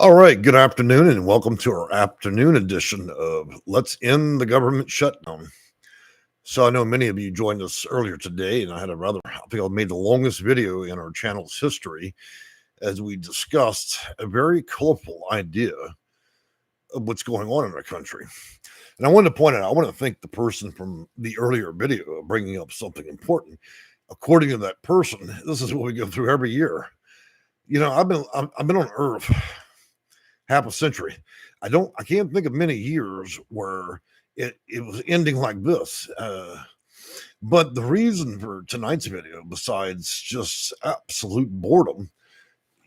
All right, good afternoon, and welcome to our afternoon edition of Let's End the Government Shutdown. So, I know many of you joined us earlier today, and I think I made the longest video in our channel's history as we discussed a very colorful idea of what's going on in our country. And I wanted to point out, I want to thank the person from the earlier video bringing up something important. According to that person, this is what we go through every year. I've been on Earth half a century. I can't think of many years where it was ending like this. But the reason for tonight's video, besides just absolute boredom,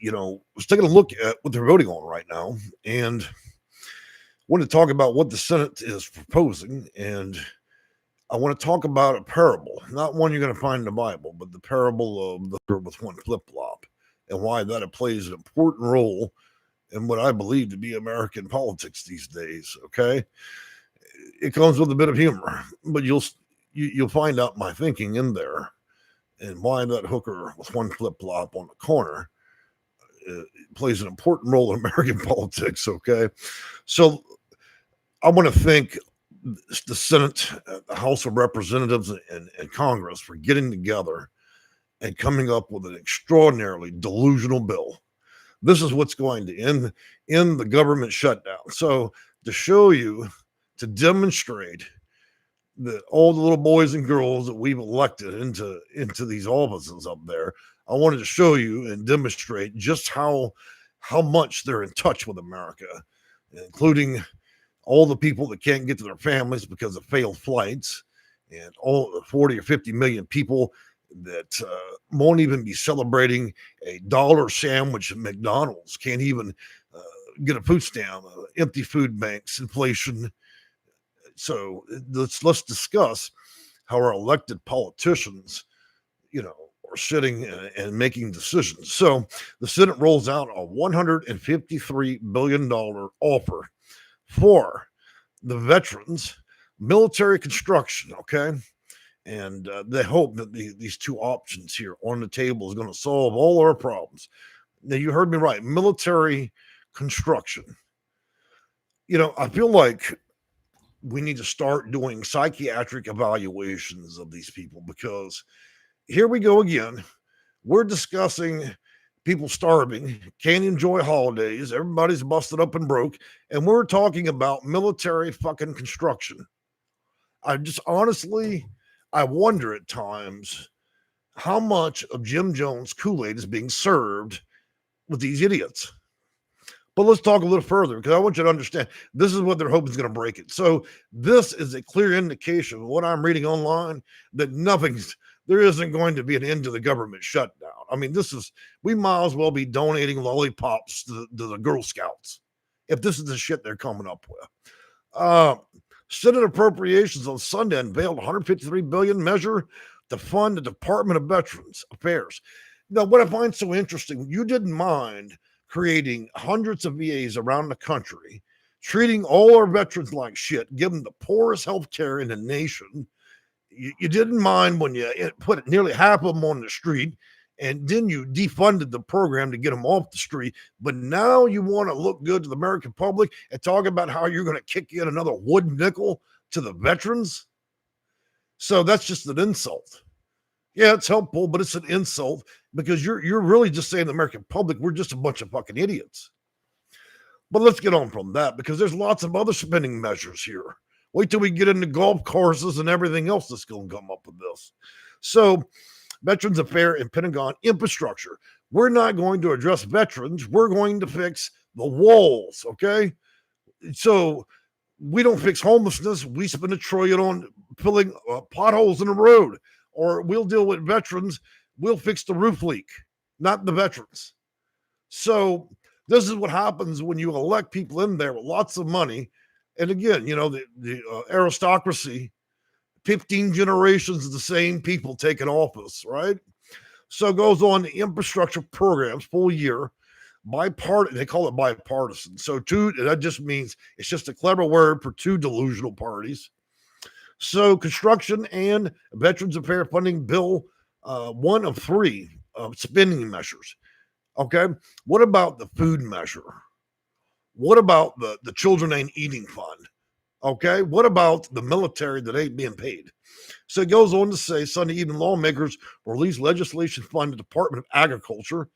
was taking a look at what they're voting on right now, and want to talk about what the Senate is proposing. And I want to talk about a parable, not one you're going to find in the Bible, but the parable of the bird with one flip-flop, and why that plays an important role in what I believe to be American politics these days. Okay, it comes with a bit of humor, but you'll find out my thinking in there, and why that hooker with one flip flop on the corner plays an important role in American politics. Okay, so I want to thank the Senate, the House of Representatives, and Congress for getting together and coming up with an extraordinarily delusional bill. This is what's going to end the government shutdown. So to demonstrate that all the little boys and girls that we've elected into these offices up there, I wanted to show you and demonstrate just how much they're in touch with America, including all the people that can't get to their families because of failed flights, and all the 40 or 50 million people that won't even be celebrating a dollar sandwich at McDonald's, can't even get a food stamp, empty food banks, inflation. So let's discuss how our elected politicians, are sitting and making decisions. So the Senate rolls out a $153 billion offer for the veterans military construction. Okay. And they hope that these two options here on the table is going to solve all our problems. Now, you heard me right. Military construction. I feel like we need to start doing psychiatric evaluations of these people, because here we go again. We're discussing people starving, can't enjoy holidays, everybody's busted up and broke, and we're talking about military fucking construction. I wonder at times how much of Jim Jones Kool-Aid is being served with these idiots. But let's talk a little further, because I want you to understand this is what they're hoping is going to break it. So this is a clear indication of what I'm reading online, that there isn't going to be an end to the government shutdown. I mean, we might as well be donating lollipops to the Girl Scouts if this is the shit they're coming up with. Senate Appropriations on Sunday unveiled $153 billion measure to fund the Department of Veterans Affairs. Now, what I find so interesting, you didn't mind creating hundreds of VAs around the country, treating all our veterans like shit, giving the poorest health care in the nation. You didn't mind when you put nearly half of them on the street, and then you defunded the program to get them off the street. But now you want to look good to the American public and talk about how you're going to kick in another wood nickel to the veterans. So that's just an insult. Yeah, it's helpful, but it's an insult, because you're really just saying to the American public, we're just a bunch of fucking idiots. But let's get on from that, because there's lots of other spending measures here. Wait till we get into golf courses and everything else that's going to come up with this. So Veterans Affairs and Pentagon infrastructure. We're not going to address veterans. We're going to fix the walls, okay? So we don't fix homelessness. We spend $1 trillion on filling potholes in the road. Or we'll deal with veterans. We'll fix the roof leak, not the veterans. So this is what happens when you elect people in there with lots of money. And again, the aristocracy, 15 generations of the same people taking office, right? So it goes on the infrastructure programs, full year, bipartisan. They call it bipartisan. So that just means it's just a clever word for two delusional parties. So construction and Veterans Affairs funding bill, one of three spending measures. Okay. What about the food measure? What about the children ain't eating fund? Okay. What about the military that ain't being paid? So it goes on to say Sunday evening lawmakers released legislation funding the Department of Agriculture,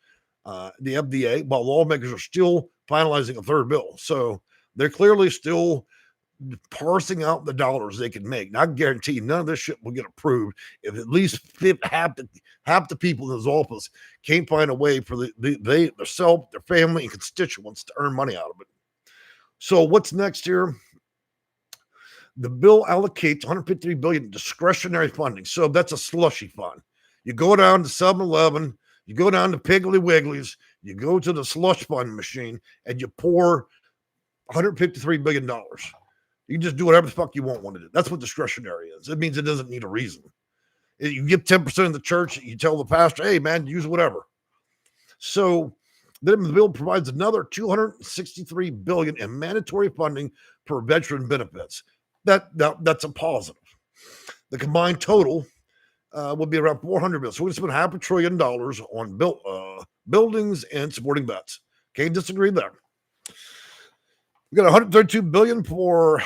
the FDA, while lawmakers are still finalizing a third bill. So they're clearly still parsing out the dollars they can make. And I guarantee you, none of this shit will get approved if at least half the people in his office can't find a way for themselves, their family, and constituents to earn money out of it. So what's next here? The bill allocates $153 billion in discretionary funding. So that's a slushy fund. You go down to 7-Eleven, you go down to Piggly Wiggly's, you go to the slush fund machine, and you pour $153 billion. You can just do whatever the fuck you want to do. That's what discretionary is. It means it doesn't need a reason. You give 10% of the church, you tell the pastor, hey, man, use whatever. So then the bill provides another $263 billion in mandatory funding for veteran benefits. That's a positive. The combined total will be around $400 billion. So we're going to spend $500 billion on buildings and supporting vets. Can't disagree there. We got $132 billion for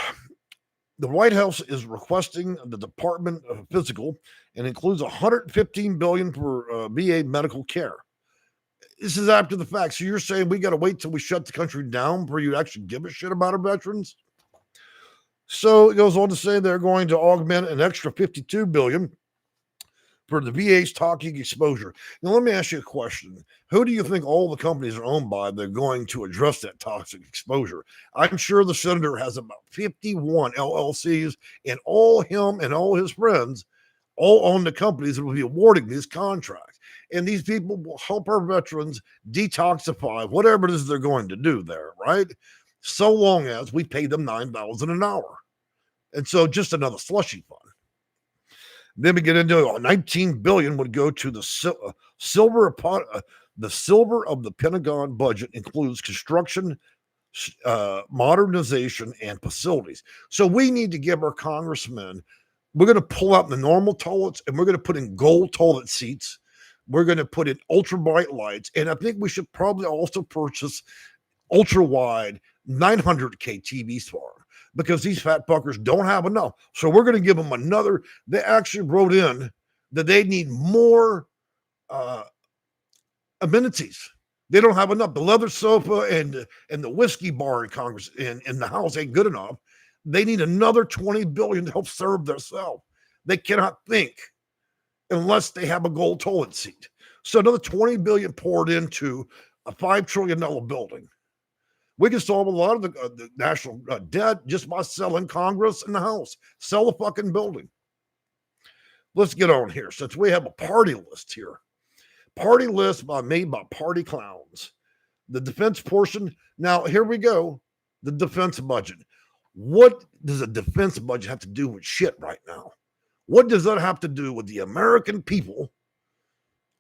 the White House is requesting the Department of Physical and includes $115 billion for VA medical care. This is after the fact. So you're saying we got to wait till we shut the country down for you to actually give a shit about our veterans? So it goes on to say they're going to augment an extra $52 billion for the VA's toxic exposure. Now, let me ask you a question. Who do you think all the companies are owned by that are going to address that toxic exposure? I'm sure the senator has about 51 LLCs, and all him and all his friends all own the companies that will be awarding these contracts. And these people will help our veterans detoxify whatever it is they're going to do there, right? So long as we pay them $9 an hour. And so just another slushy fund. Then we get into $19 billion would go to the silver of the Pentagon budget includes construction, modernization, and facilities. So we need to give our congressmen, we're going to pull out the normal toilets and we're going to put in gold toilet seats. We're going to put in ultra bright lights. And I think we should probably also purchase ultra wide 900K TVs for them, because these fat fuckers don't have enough. So we're going to give them another. They actually wrote in that they need more amenities. They don't have enough. The leather sofa and the whiskey bar in Congress in the House ain't good enough. They need another $20 billion to help serve themselves. They cannot think unless they have a gold toilet seat. So another $20 billion poured into a $5 trillion building. We can solve a lot of the national debt just by selling Congress and the House. Sell the fucking building. Let's get on here, since we have a party list here. Party list made by party clowns. The defense portion. Now, here we go. The defense budget. What does a defense budget have to do with shit right now? What does that have to do with the American people,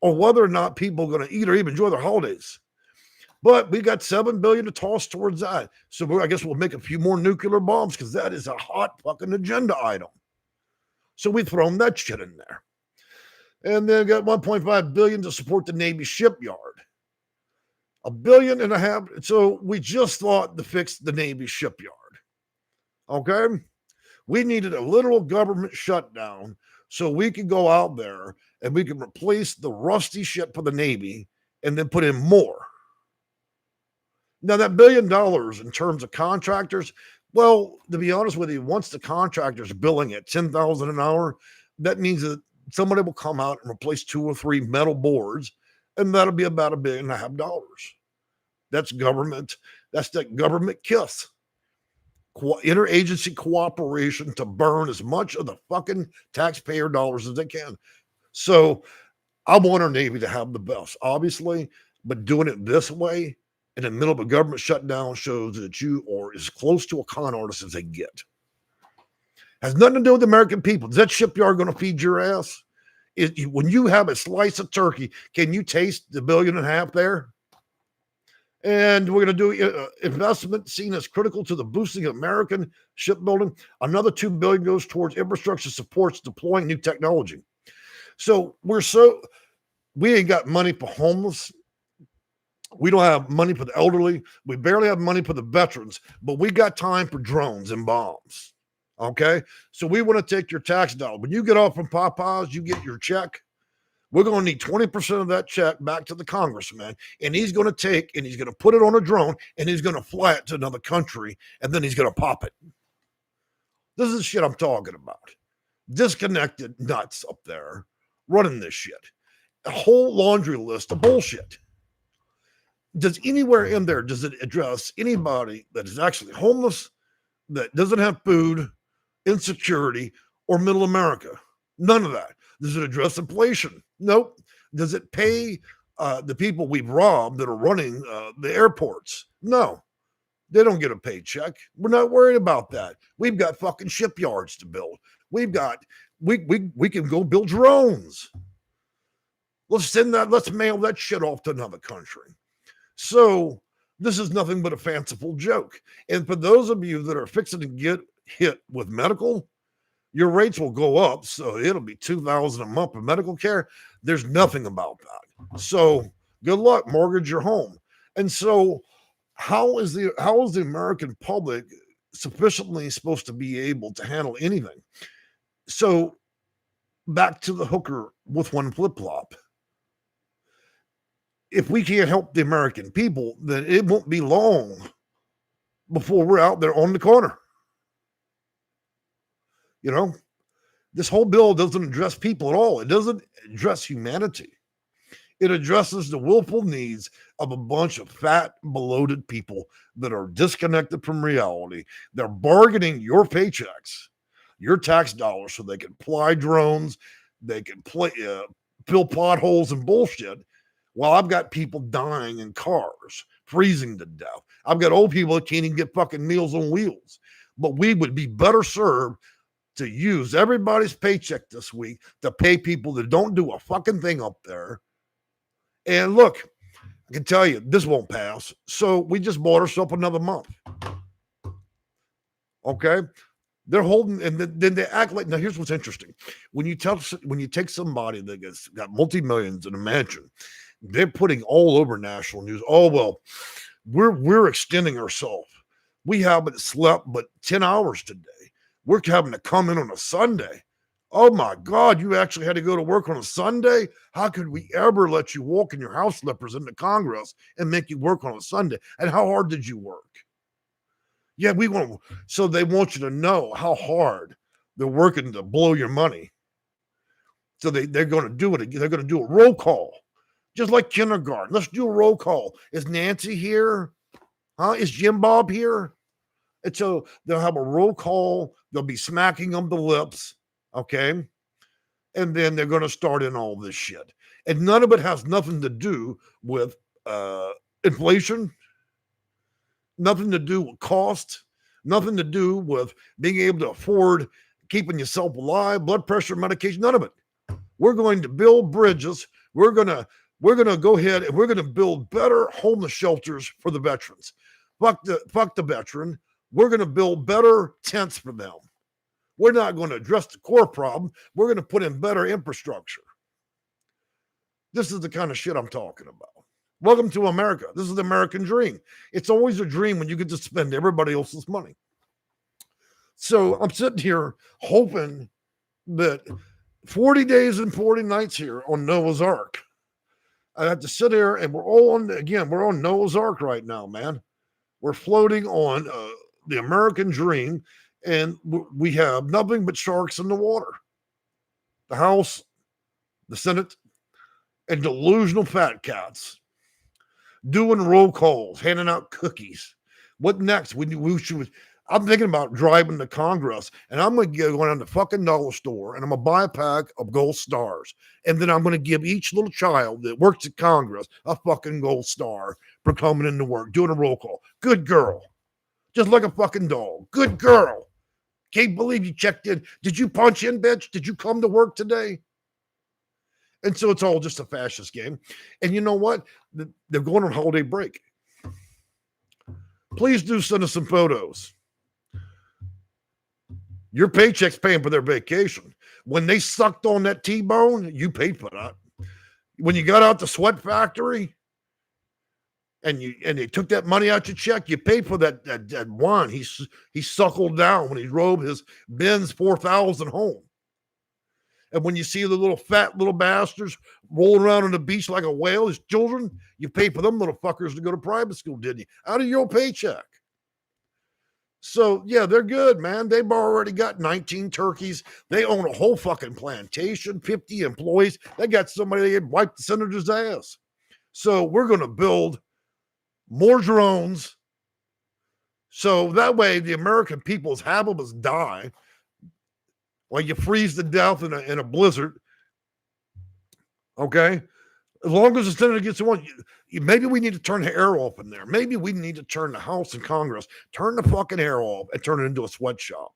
or whether or not people are going to eat or even enjoy their holidays? But we got $7 billion to toss towards that. So I guess we'll make a few more nuclear bombs, because that is a hot fucking agenda item. So we've thrown that shit in there. And then got $1.5 billion to support the Navy shipyard. $1.5 billion. So we just thought to fix the Navy shipyard. Okay? We needed a literal government shutdown so we could go out there and we can replace the rusty shit for the Navy and then put in more. Now, that $1 billion in terms of contractors, well, to be honest with you, once the contractor's billing at $10,000 an hour, that means that somebody will come out and replace 2 or 3 metal boards, and that'll be about $1.5 billion. That's government. That's that government kiss. Interagency cooperation to burn as much of the fucking taxpayer dollars as they can. So I want our Navy to have the best, obviously, but doing it this way in the middle of a government shutdown shows that you are as close to a con artist as they get. Has nothing to do with the American people. Is that shipyard going to feed your ass? When you have a slice of turkey, can you taste the $1.5 billion there? And we're going to do investment seen as critical to the boosting of American shipbuilding. Another $2 billion goes towards infrastructure supports deploying new technology. So we ain't got money for homeless. We don't have money for the elderly. We barely have money for the veterans, but we got time for drones and bombs. Okay? So we want to take your tax dollar. When you get off from Popeyes, you get your check. We're going to need 20% of that check back to the congressman, and he's going to take and he's going to put it on a drone and he's going to fly it to another country, and then he's going to pop it. This is the shit I'm talking about. Disconnected nuts up there running this shit. A whole laundry list of bullshit. Does anywhere in there, does it address anybody that is actually homeless, that doesn't have food, insecurity, or middle America? None of that. Does it address inflation? Nope. Does it pay the people we've robbed that are running the airports? No. They don't get a paycheck. We're not worried about that. We've got fucking shipyards to build. We can go build drones. Let's mail that shit off to another country. So this is nothing but a fanciful joke. And for those of you that are fixing to get hit with medical, your rates will go up. So it'll be $2,000 a month for medical care. There's nothing about that. So good luck, mortgage your home. And so how is the American public sufficiently supposed to be able to handle anything? So back to the hooker with one flip-flop. If we can't help the American people, then it won't be long before we're out there on the corner. You know, this whole bill doesn't address people at all. It doesn't address humanity. It addresses the willful needs of a bunch of fat, bloated people that are disconnected from reality. They're bargaining your paychecks, your tax dollars, so they can fly drones, they can fill potholes and bullshit. While I've got people dying in cars, freezing to death. I've got old people that can't even get fucking Meals on Wheels. But we would be better served to use everybody's paycheck this week to pay people that don't do a fucking thing up there. And look, I can tell you, this won't pass. So we just bought ourselves another month. Okay? They're holding, and then they act like, now here's what's interesting. When you take somebody that got multi-millions in a mansion, they're putting all over national news. Oh, well, we're extending ourselves. We haven't slept but 10 hours today. We're having to come in on a Sunday. Oh my God, you actually had to go to work on a Sunday? How could we ever let you walk in your house slippers into Congress and make you work on a Sunday? And how hard did you work? Yeah, so they want you to know how hard they're working to blow your money. So they're going to do it again. They're going to do a roll call. Just like kindergarten. Let's do a roll call. Is Nancy here? Huh? Is Jim Bob here? And so they'll have a roll call. They'll be smacking them the lips. Okay. And then they're going to start in all this shit. And none of it has nothing to do with inflation, nothing to do with cost, nothing to do with being able to afford keeping yourself alive, blood pressure, medication, none of it. We're going to build bridges. We're going to go ahead and we're going to build better homeless shelters for the veterans. Fuck the veteran. We're going to build better tents for them. We're not going to address the core problem. We're going to put in better infrastructure. This is the kind of shit I'm talking about. Welcome to America. This is the American dream. It's always a dream when you get to spend everybody else's money. So I'm sitting here hoping that 40 days and 40 nights here on Noah's Ark. I have to sit here and we're on Noah's Ark right now, man. We're floating on the American dream, and we have nothing but sharks in the water. The House, the Senate, and delusional fat cats doing roll calls, handing out cookies. What next? I'm thinking about driving to Congress, and I'm going to go down to the fucking dollar store, and I'm going to buy a pack of gold stars. And then I'm going to give each little child that works at Congress a fucking gold star for coming into work, doing a roll call. Good girl. Just like a fucking dog. Good girl. Can't believe you checked in. Did you punch in, bitch? Did you come to work today? And so it's all just a fascist game. And you know what? They're going on holiday break. Please do send us some photos. Your paycheck's paying for their vacation. When they sucked on that T-bone, you paid for that. When you got out the sweat factory, and they took that money out your check. You paid for that wine. He suckled down when he drove his Benz 4000 home. And when you see the little fat little bastards rolling around on the beach like a whale, his children, you pay for them little fuckers to go to private school, didn't you? Out of your paycheck. So, yeah, they're good, man. They've already got 19 turkeys. They own a whole fucking plantation, 50 employees. They got somebody that wiped the senator's ass. So we're going to build more drones. So that way the American people's habitats die. Like you freeze to death in a blizzard. Okay? As long as the senator gets one, maybe we need to turn the air off in there. Maybe we need to turn the House and Congress, turn the fucking air off and turn it into a sweatshop.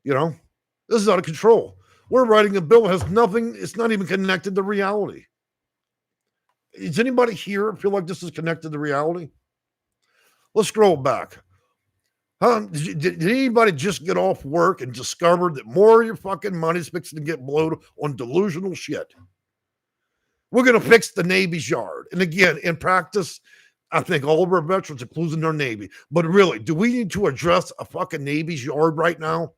You know, this is out of control. We're writing a bill that has nothing, it's not even connected to reality. Does anybody here feel like this is connected to reality? Let's scroll back. Did anybody just get off work and discover that more of your fucking money's fixing to get blown on delusional shit? We're going to fix the Navy's yard. And again, in practice, I think all of our veterans, including our Navy. But really, do we need to address a fucking Navy's yard right now?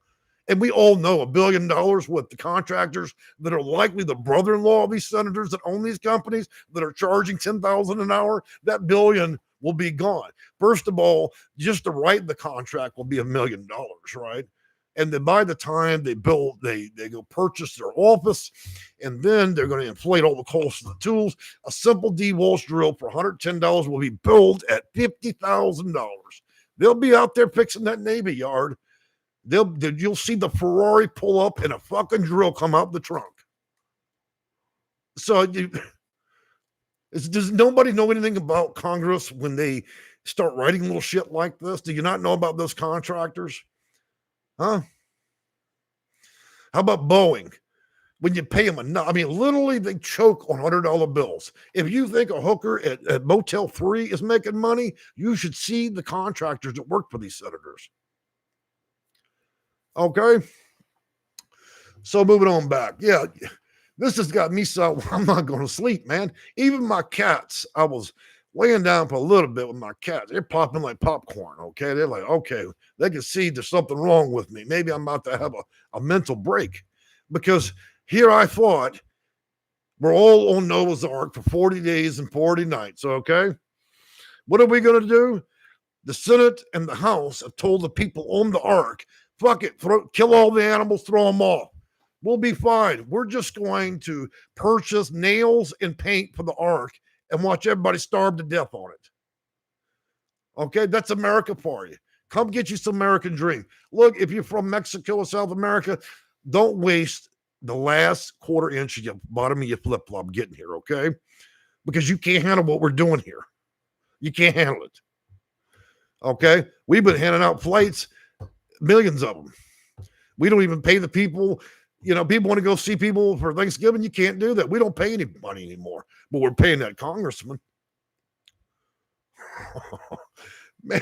And we all know $1 billion with the contractors that are likely the brother-in-law of these senators that own these companies that are charging $10,000 an hour. That billion will be gone. First of all, just to write the contract will be $1 million, right? And then by the time they build, they go purchase their office, and then they're going to inflate all the costs of the tools. A simple DeWalsh drill for $110 will be billed at $50,000. They'll be out there fixing that Navy yard. You'll see the Ferrari pull up and a fucking drill come out the trunk. So does nobody know anything about Congress when they start writing little shit like this? Do you not know about those contractors? Huh? How about Boeing? When you pay them enough, I mean, literally they choke on $100 bills. If you think a hooker at Motel 3 is making money, you should see the contractors that work for these senators. Okay? So moving on back. Yeah, this has got me so I'm not going to sleep, man. Even my cats, I was laying down for a little bit with my cats. They're popping like popcorn, okay? They're like, okay, they can see there's something wrong with me. Maybe I'm about to have a mental break. Because here I thought we're all on Noah's Ark for 40 days and 40 nights, okay? What are we going to do? The Senate and the House have told the people on the Ark, fuck it, kill all the animals, throw them off. We'll be fine. We're just going to purchase nails and paint for the Ark and watch everybody starve to death on it. Okay, that's America for you. Come get you some American dream. Look, if you're from Mexico or South America, don't waste the last quarter inch of your bottom of your flip-flop getting here, okay? Because you can't handle what we're doing here. You can't handle it. Okay? We've been handing out flights, millions of them. We don't even pay the people. You know, people want to go see people for Thanksgiving. You can't do that. We don't pay any money anymore, but we're paying that congressman. Man,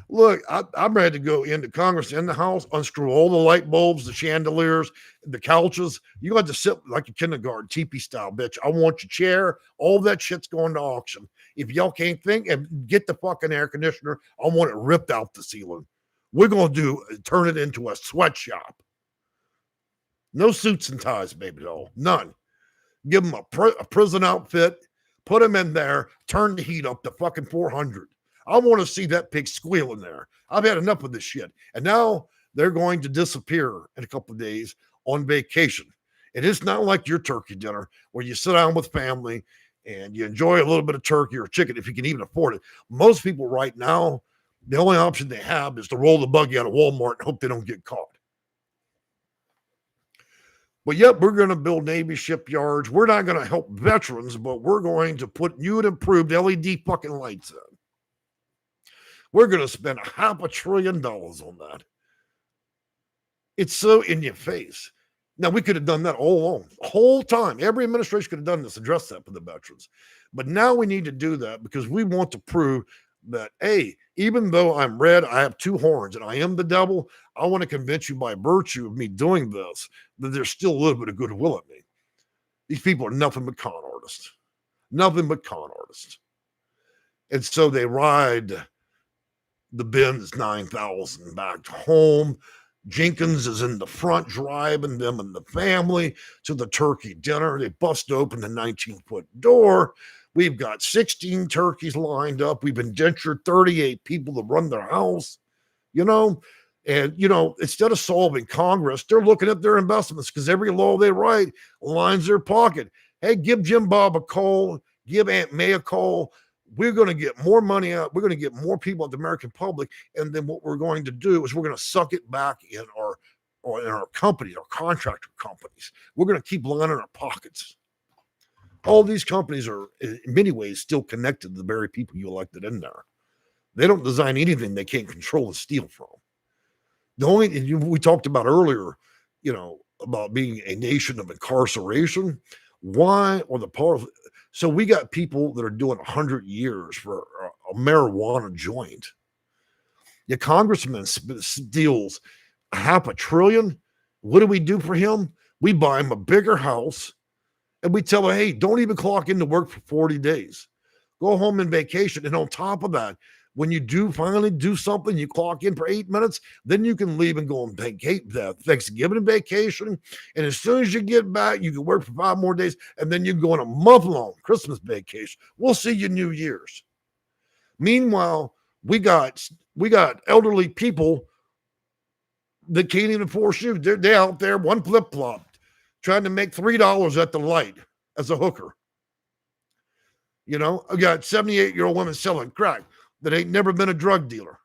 look, I'm ready to go into Congress, in the House, unscrew all the light bulbs, the chandeliers, the couches. You got to sit like a kindergarten, teepee style, bitch. I want your chair. All that shit's going to auction. If y'all can't think, and get the fucking air conditioner, I want it ripped out the ceiling. We're going to turn it into a sweatshop. No suits and ties, baby doll. None. Give them a prison outfit, put them in there, turn the heat up to fucking 400. I want to see that pig squeal in there. I've had enough of this shit. And now they're going to disappear in a couple of days on vacation. And it's not like your turkey dinner where you sit down with family and you enjoy a little bit of turkey or chicken if you can even afford it. Most people right now, the only option they have is to roll the buggy out of Walmart and hope they don't get caught. But yep, we're going to build Navy shipyards. We're not going to help veterans, but we're going to put new and improved LED fucking lights in. We're going to spend $500 billion on that. It's so in your face. Now, we could have done that all along, the whole time. Every administration could have done this, addressed that for the veterans. But now we need to do that because we want to prove that, hey, even though I'm red, I have two horns and I am the devil, I want to convince you by virtue of me doing this that there's still a little bit of goodwill in me. These people are nothing but con artists. Nothing but con artists. And so they ride the Benz 9000 back home. Jenkins is in the front driving them and the family to the turkey dinner. They bust open the 19-foot door. We've got 16 turkeys lined up. We've indentured 38 people to run their house, And, instead of solving Congress, they're looking at their investments because every law they write lines their pocket. Hey, give Jim Bob a call. Give Aunt May a call. We're going to get more money out. We're going to get more people at the American public. And then what we're going to do is we're going to suck it back in our companies, our contractor companies. We're going to keep lining our pockets. All these companies are in many ways still connected to the very people you elected in there. They don't design anything they can't control and steal from. We talked about earlier, about being a nation of incarceration. Why? So we got people that are doing 100 years for a marijuana joint. Your congressman steals $500 billion. What do we do for him? We buy him a bigger house and we tell him, hey, don't even clock into work for 40 days. Go home and vacation. And on top of that, when you do finally do something, you clock in for 8 minutes, then you can leave and go on Thanksgiving vacation. And as soon as you get back, you can work for 5 more days, and then you can go on a month-long Christmas vacation. We'll see you New Year's. Meanwhile, we got elderly people that can't even afford shoes. They're out there, one flip-flop, trying to make $3 at the light as a hooker. I got 78-year-old women selling crack that ain't never been a drug dealer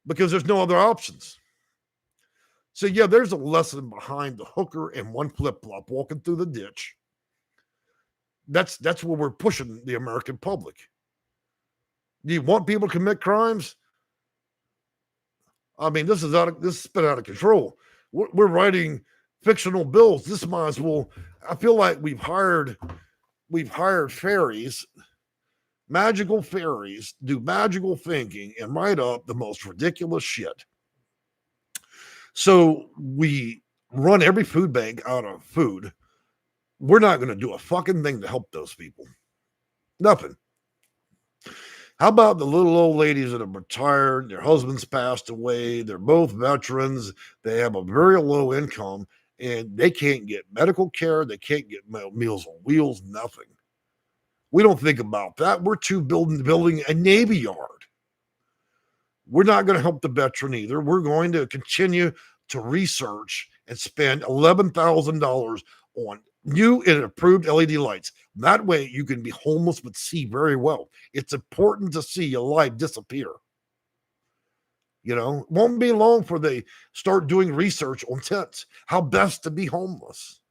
because there's no other options. So, yeah, there's a lesson behind the hooker and one flip-flop walking through the ditch. That's where we're pushing the American public. Do you want people to commit crimes? I mean, this is been out of control. We're writing fictional bills. This might as well. I feel like we've hired fairies. Magical fairies do magical thinking and write up the most ridiculous shit. So we run every food bank out of food. We're not going to do a fucking thing to help those people. Nothing. How about the little old ladies that have retired, their husbands passed away, they're both veterans, they have a very low income, and they can't get medical care, they can't get Meals on Wheels, nothing. We don't think about that. We're too building a Navy Yard. We're not going to help the veteran either. We're going to continue to research and spend $11,000 on new and approved LED lights. That way you can be homeless but see very well. It's important to see your life disappear. It won't be long before they start doing research on tents, how best to be homeless.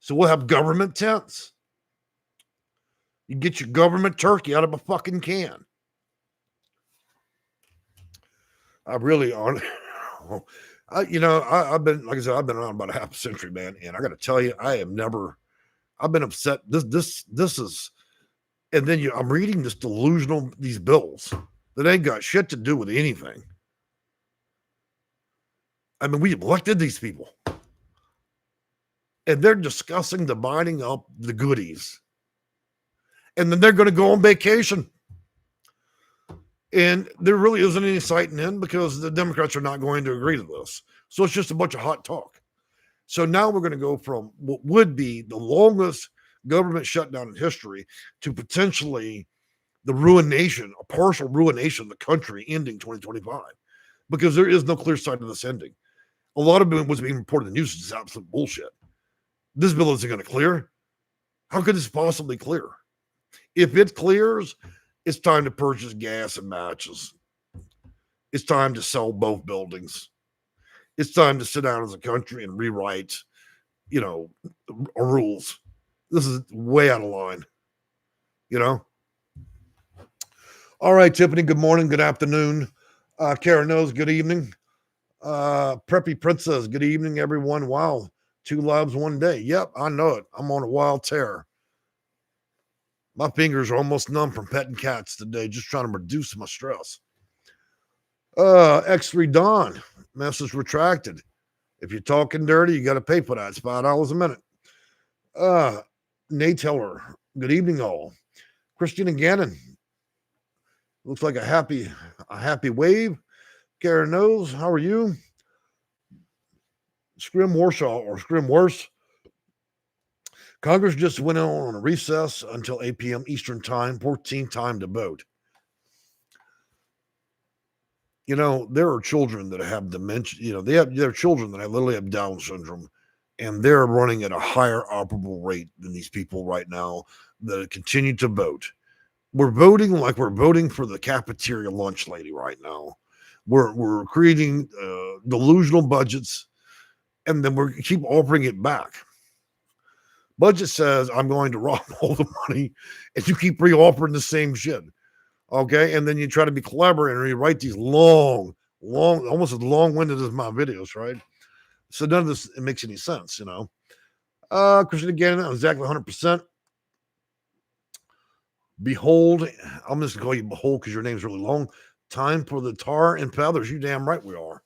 So we'll have government tents. You get your government turkey out of a fucking can. I've been, like I said, I've been around about a half a century, man. And I got to tell you, I've been upset. This is, and then I'm reading these bills that ain't got shit to do with anything. I mean, we elected these people and they're discussing dividing up the goodies. And then they're going to go on vacation. And there really isn't any sight and end because the Democrats are not going to agree to this. So it's just a bunch of hot talk. So now we're going to go from what would be the longest government shutdown in history to potentially the ruination, a partial ruination of the country ending 2025. Because there is no clear sight of this ending. A lot of it was being reported in the news is absolute bullshit. This bill isn't going to clear. How could this possibly clear? If it clears, it's time to purchase gas and matches. It's time to sell both buildings. It's time to sit down as a country and rewrite, rules. This is way out of line, All right, Tiffany, good morning, good afternoon. Karen knows, good evening. Preppy Princess, good evening, everyone. Wow, 2 lives, 1 day. Yep, I know it. I'm on a wild tear. My fingers are almost numb from petting cats today, just trying to reduce my stress. X3 Don, message retracted. If you're talking dirty, you got to pay for that. It's $5 a minute. Nate Heller, good evening all. Christina Gannon, Looks like a happy wave. Karen knows. How are you? Scrim Warshaw or Scrim Worse. Congress just went on a recess until 8 p.m. Eastern Time, 14 time to vote. You know, there are children that have dementia. You know, there are children that literally have Down syndrome, and they're running at a higher operable rate than these people right now that continue to vote. We're voting like we're voting for the cafeteria lunch lady right now. We're creating delusional budgets, and then we keep offering it back. Budget says I'm going to rob all the money, and you keep re-offering the same shit. Okay, and then you try to be clever and you write these long, almost as long-winded as my videos, right? So none of this makes any sense, you know. Christian again, exactly 100%. Behold, I'm just gonna call you Behold because your name's really long. Time for the tar and feathers. You damn right we are.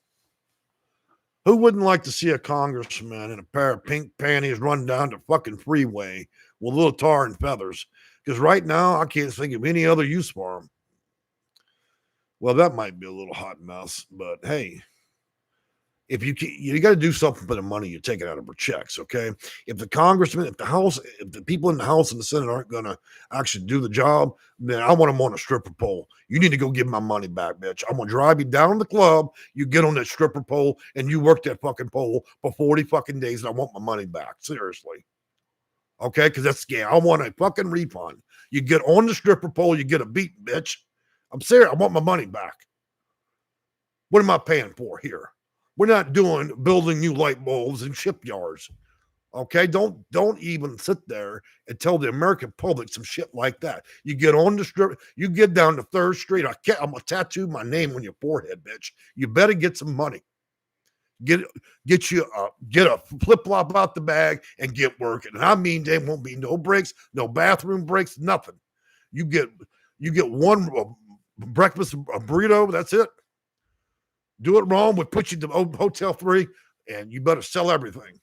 Who wouldn't like to see a congressman in a pair of pink panties run down the fucking freeway with a little tar and feathers? Because right now, I can't think of any other use for them. Well, that might be a little hot mess, but hey, if you got to do something for the money you're taking out of our checks, okay? If the congressman, if the people in the House and the Senate aren't going to actually do the job, then I want them on a stripper pole. You need to go give my money back, bitch. I'm going to drive you down to the club. You get on that stripper pole and you work that fucking pole for 40 fucking days and I want my money back. Seriously. Okay? Because that's scam. I want a fucking refund. You get on the stripper pole, you get a beat, bitch. I'm serious. I want my money back. What am I paying for here? We're not building new light bulbs in shipyards. Okay, don't even sit there and tell the American public some shit like that. You get on the strip, you get down to 3rd Street. I'm gonna tattoo my name on your forehead, bitch. You better get some money. Get a flip flop out the bag and get working. And I mean, there won't be no breaks, no bathroom breaks, nothing. You get one breakfast, a burrito. That's it. Do it wrong, we'll put you to Hotel 3, and you better sell everything.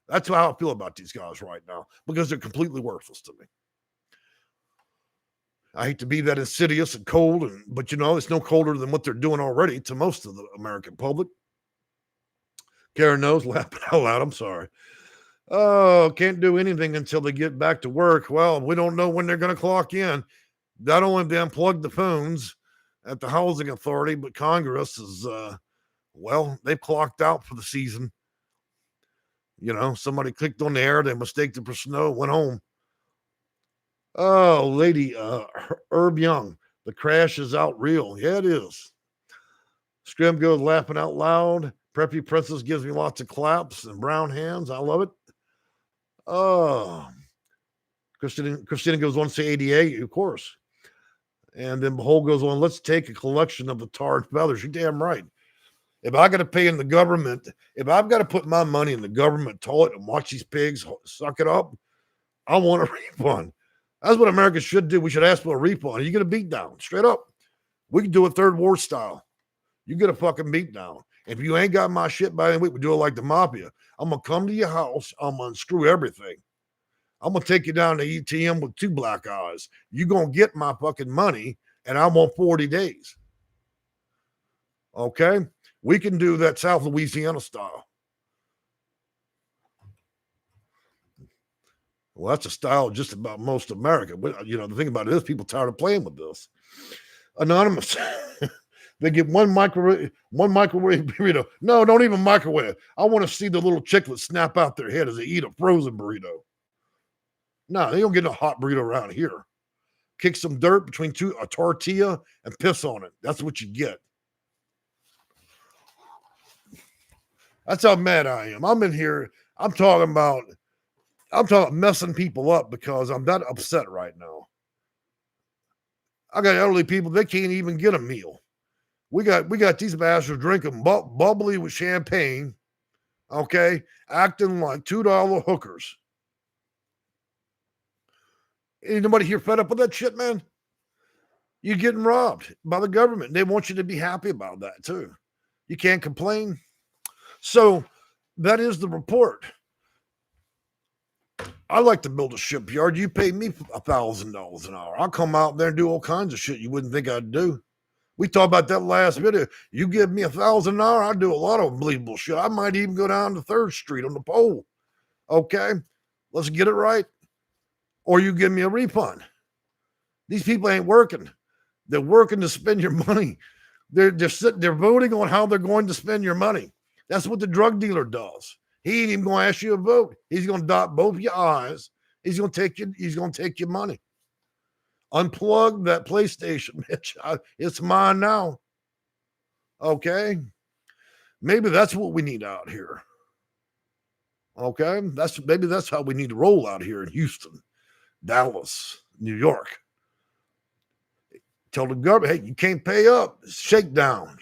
That's how I feel about these guys right now, because they're completely worthless to me. I hate to be that insidious and cold, but you know, it's no colder than what they're doing already to most of the American public. Karen knows, laughing out loud, I'm sorry. Oh, can't do anything until they get back to work. Well, we don't know when they're going to clock in. Not only they unplugged the phones at the housing authority, but Congress is, they've clocked out for the season. You know, somebody clicked on the air, they mistaked it for snow, went home. Oh, lady, Herb Young, the crash is out real. Yeah, it is. Scrim goes laughing out loud. Preppy Princess gives me lots of claps and brown hands. I love it. Oh, Christina goes on to say 88, of course. And then Behold goes on, let's take a collection of the tar and feathers. You're damn right. If I got to pay in the government, if I've got to put my money in the government toilet and watch these pigs suck it up, I want a refund. That's what America should do. We should ask for a refund. You get a beat down, straight up. We can do it third war style. You get a fucking beat down. If you ain't got my shit by the end of the week, we do it like the mafia. I'm going to come to your house. I'm going to unscrew everything. I'm going to take you down to ATM with 2 black eyes. You're going to get my fucking money, and I want 40 days. Okay? We can do that South Louisiana style. Well, that's a style just about most America. But, you know, the thing about it is people are tired of playing with this. Anonymous. They get one microwave burrito. No, don't even microwave. I want to see the little chicklets snap out their head as they eat a frozen burrito. No, they don't get no hot burrito around here. Kick some dirt between a tortilla and piss on it. That's what you get. That's how mad I am. I'm in here. I'm talking about messing people up because I'm that upset right now. I got elderly people, they can't even get a meal. We got these bastards drinking bubbly with champagne, okay, acting like $2 hookers. Ain't nobody here fed up with that shit, man? You're getting robbed by the government. They want you to be happy about that, too. You can't complain. So that is the report. I like to build a shipyard. You pay me $1,000 an hour. I'll come out there and do all kinds of shit you wouldn't think I'd do. We talked about that last video. You give me $1,000 an hour, I do a lot of unbelievable shit. I might even go down to 3rd Street on the pole. Okay, let's get it right. Or you give me a refund. These people ain't working. They're working to spend your money. They're voting on how they're going to spend your money. That's what the drug dealer does. He ain't even going to ask you to vote. He's going to dot both your I's. He's going to take your money. Unplug that PlayStation, bitch. It's mine now. Okay. Maybe that's what we need out here. Okay. Maybe that's how we need to roll out here in Houston, Dallas, New York. Tell the government, hey, you can't pay up. Shakedown.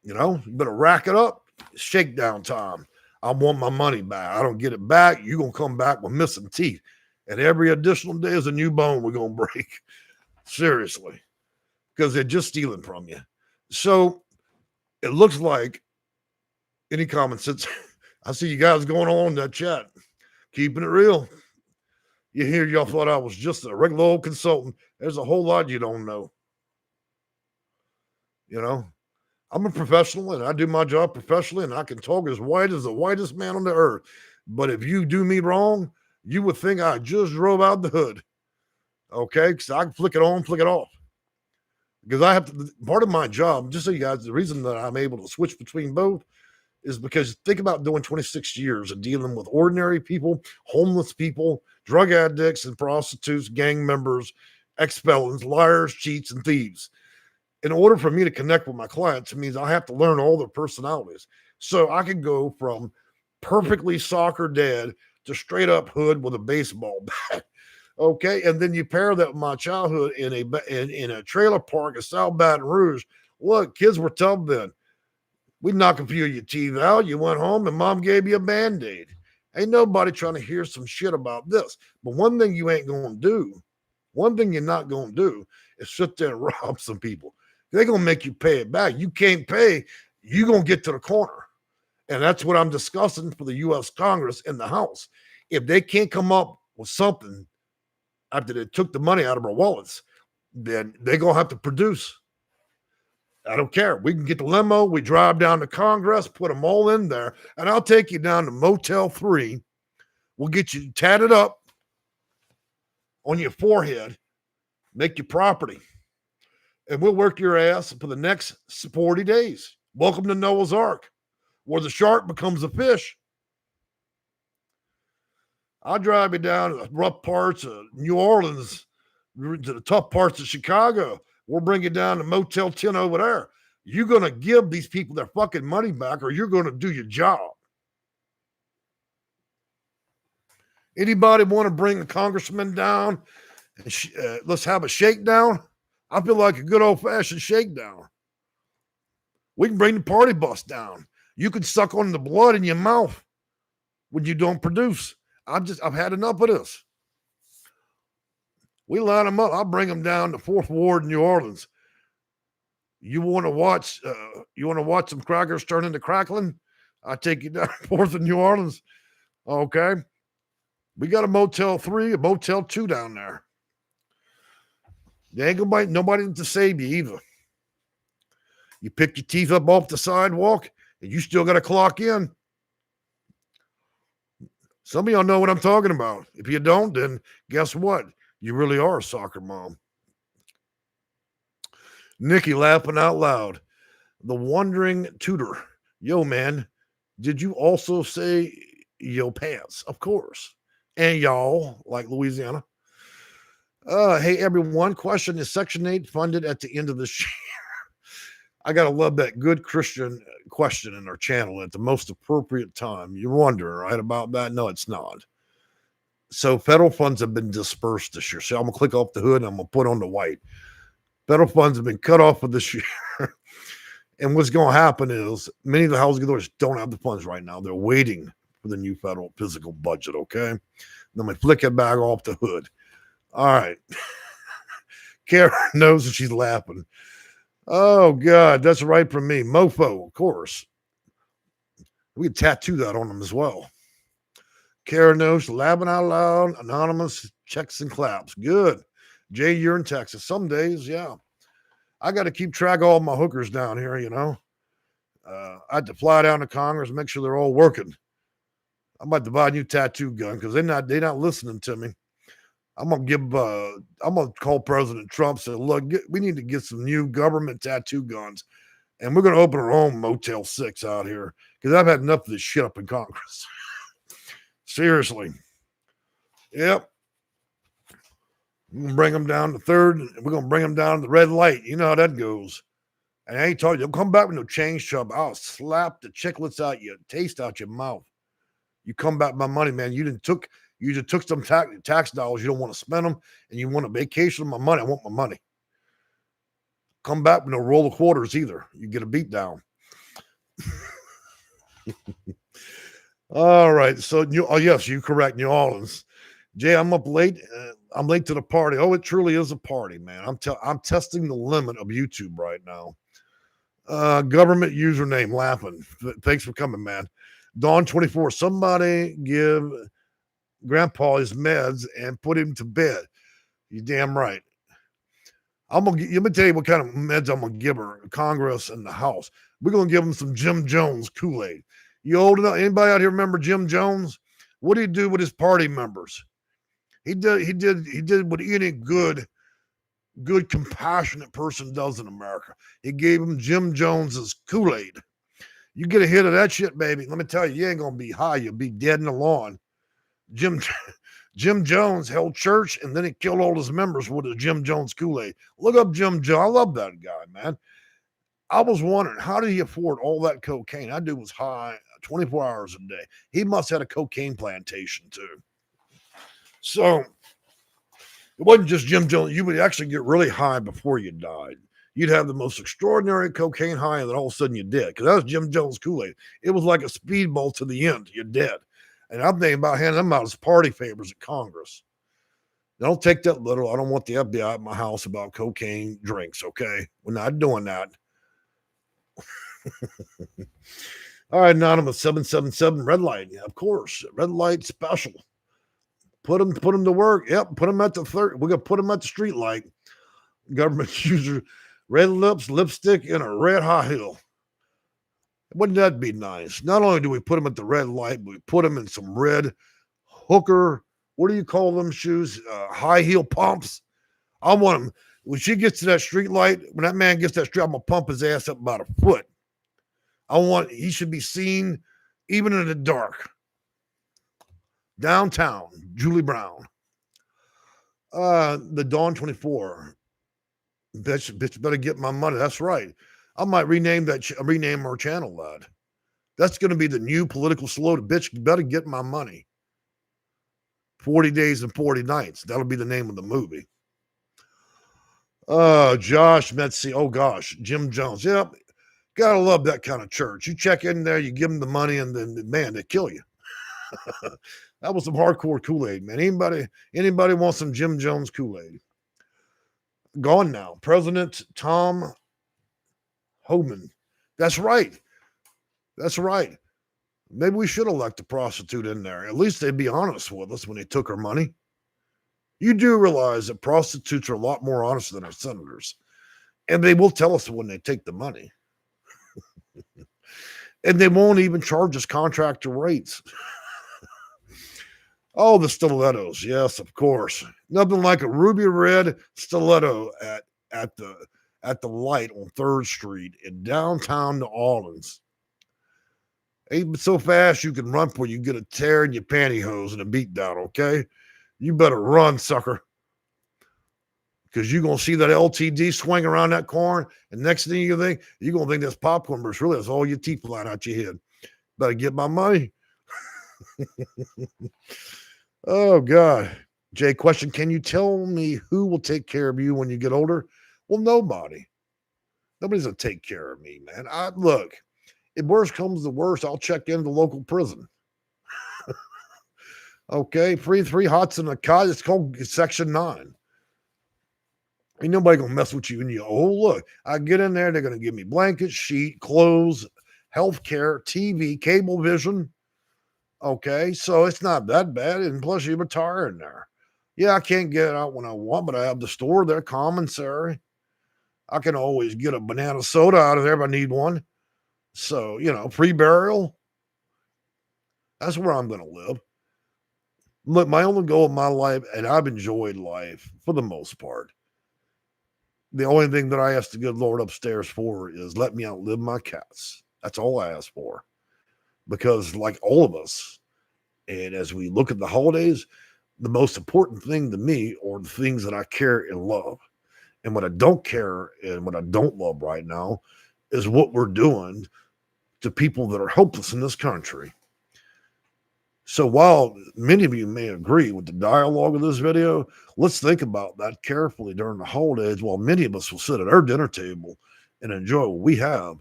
You better rack it up. Shakedown time. I want my money back. I don't get it back. You're going to come back with missing teeth. And every additional day is a new bone we're going to break. Seriously. Because they're just stealing from you. So it looks like any common sense. I see you guys going on in that chat. Keeping it real. You hear y'all thought I was just a regular old consultant. There's a whole lot you don't know. I'm a professional and I do my job professionally and I can talk as white as the whitest man on the earth. But if you do me wrong, you would think I just drove out the hood. Okay? Because I can flick it on, flick it off. Because I have to, part of my job, just so you guys, the reason that I'm able to switch between both is because think about doing 26 years of dealing with ordinary people, homeless people, drug addicts and prostitutes, gang members, ex-felons, liars, cheats, and thieves. In order for me to connect with my clients, it means I have to learn all their personalities. So I can go from perfectly soccer dad to straight up hood with a baseball bat. Okay. And then you pair that with my childhood in a trailer park in South Baton Rouge. Look, kids were tough then. We'd knock a few of your teeth out. You went home and mom gave you a Band-Aid. Ain't nobody trying to hear some shit about this. But one thing you ain't going to do, one thing you're not going to do is sit there and rob some people. They're going to make you pay it back. You can't pay, you're going to get to the corner. And that's what I'm discussing for the U.S. Congress and the House. If they can't come up with something after they took the money out of our wallets, then they're going to have to produce. I don't care. We can get the limo. We drive down to Congress, put them all in there, and I'll take you down to Motel 3. We'll get you tatted up on your forehead, make you property, and we'll work your ass for the next 40 days. Welcome to Noah's Ark, where the shark becomes a fish. I'll drive you down to the rough parts of New Orleans, to the tough parts of Chicago. We'll bring you down to Motel 10 over there. You're going to give these people their fucking money back or you're going to do your job. Anybody want to bring a congressman down? And let's have a shakedown. I feel like a good old-fashioned shakedown. We can bring the party bus down. You can suck on the blood in your mouth when you don't produce. I've had enough of this. We line them up. I'll bring them down to 4th Ward in New Orleans. You want to watch some crackers turn into crackling? I'll take you down 4th in New Orleans. Okay. We got a Motel 3, a Motel 2 down there. There ain't nobody to save you either. You pick your teeth up off the sidewalk and you still got to clock in. Some of y'all know what I'm talking about. If you don't, then guess what? You really are a soccer mom. Nikki laughing out loud. The wandering tutor. Yo, man, did you also say yo pants? Of course. And y'all, like Louisiana. Hey, everyone. Question, is Section 8 funded at the end of this year? I got to love that good Christian question in our channel at the most appropriate time. You wonder, right, about that? No, it's not. So federal funds have been dispersed this year. So I'm going to click off the hood and I'm going to put on the white. Federal funds have been cut off for this year. And what's going to happen is many of the housing authorities don't have the funds right now. They're waiting for the new federal physical budget, okay? Then we flick it back off the hood. All right. Karen knows that she's laughing. Oh, God, that's right from me. Mofo, of course. We could tattoo that on them as well. Karen knows, laughing out loud, anonymous, checks and claps. Good. Jay, you're in Texas. Some days, yeah. I got to keep track of all my hookers down here, you know. I had to fly down to Congress, make sure they're all working. I'm about to buy a new tattoo gun because they're not listening to me. I'm gonna call President Trump, say, look, we need to get some new government tattoo guns, and we're gonna open our own Motel 6 out here because I've had enough of this shit up in Congress. Seriously. Yep. We're gonna bring them down to third, and we're gonna bring them down to the red light. You know how that goes. And I ain't told you, come back with no change trouble. I'll slap the chiclets out your taste out your mouth. You come back with my money, man. You just took some tax dollars. You don't want to spend them, and you want a vacation of my money. I want my money. Come back with no roll of quarters either. You get a beat down. All right. So, yes, you're correct. New Orleans. Jay, I'm up late. I'm late to the party. Oh, it truly is a party, man. I'm testing the limit of YouTube right now. Government username laughing. Thanks for coming, man. Dawn 24. Somebody give Grandpa his meds and put him to bed. You damn right. Let me tell you what kind of meds I'm gonna give her. Congress and the House. We're gonna give him some Jim Jones Kool-Aid. You old enough? Anybody out here remember Jim Jones? What did he do with his party members? He did what any good, compassionate person does in America. He gave him Jim Jones's Kool-Aid. You get a hit of that shit, baby. Let me tell you ain't gonna be high. You'll be dead in the lawn. Jim Jones held church, and then he killed all his members with his Jim Jones Kool-Aid. Look up Jim Jones. I love that guy, man. I was wondering, how did he afford all that cocaine? That dude was high 24 hours a day. He must have had a cocaine plantation, too. So, it wasn't just Jim Jones. You would actually get really high before you died. You'd have the most extraordinary cocaine high, and then all of a sudden you're dead. Because that was Jim Jones Kool-Aid. It was like a speedball to the end. You're dead. And I'm thinking about handing them out as party favors at Congress. Don't take that little. I don't want the FBI at my house about cocaine drinks, okay? We're not doing that. All right, Anonymous 777, red light. Of course, red light special. Put them to work. Yep, put them at the third. We're going to put them at the street light. Government user, red lips, lipstick, and a red high heel. Wouldn't that be nice? Not only do we put them at the red light, but we put them in some red hooker, what do you call them shoes? High heel pumps. I want them. When she gets to that street light, when that man gets to that street, I'm going to pump his ass up about a foot. He should be seen even in the dark. Downtown, Julie Brown. The Dawn 24. Bitch better get my money. That's right. I might rename our channel that. That's going to be the new political slogan. Bitch, you better get my money. 40 Days and 40 Nights. That'll be the name of the movie. Josh Metzi. Oh, gosh. Jim Jones. Yep. Gotta love that kind of church. You check in there, you give them the money, and then, man, they kill you. That was some hardcore Kool-Aid, man. Anybody wants some Jim Jones Kool-Aid? Gone now. President Tom Homan. That's right. Maybe we should elect a prostitute in there. At least they'd be honest with us when they took our money. You do realize that prostitutes are a lot more honest than our senators. And they will tell us when they take the money. And they won't even charge us contractor rates. Oh, the stilettos. Yes, of course. Nothing like a ruby red stiletto at the light on 3rd Street in downtown New Orleans. Ain't so fast you can run for you get a tear in your pantyhose and a beat down, okay? You better run, sucker. Because you're going to see that LTD swing around that corner, and next thing you're going to think that's popcorn, but really that's all your teeth flying out your head. Better get my money. Oh, God. Jay, question, can you tell me who will take care of you when you get older? Well, nobody. Nobody's going to take care of me, man. Look, if worse comes to worse, I'll check into the local prison. Okay, free hots in a cot. It's called Section 9. Ain't nobody going to mess with you. And look, I get in there, they're going to give me blankets, sheet, clothes, health care, TV, cable vision. Okay, so it's not that bad. And plus, you retire in there. Yeah, I can't get out when I want, but I have the store there, commissary. I can always get a banana soda out of there if I need one. So, pre-burial, that's where I'm going to live. Look, my only goal in my life, and I've enjoyed life for the most part. The only thing that I ask the good Lord upstairs for is let me outlive my cats. That's all I ask for. Because like all of us, and as we look at the holidays, the most important thing to me are the things that I care and love. And what I don't care and what I don't love right now is what we're doing to people that are helpless in this country. So while many of you may agree with the dialogue of this video, let's think about that carefully during the holidays while many of us will sit at our dinner table and enjoy what we have,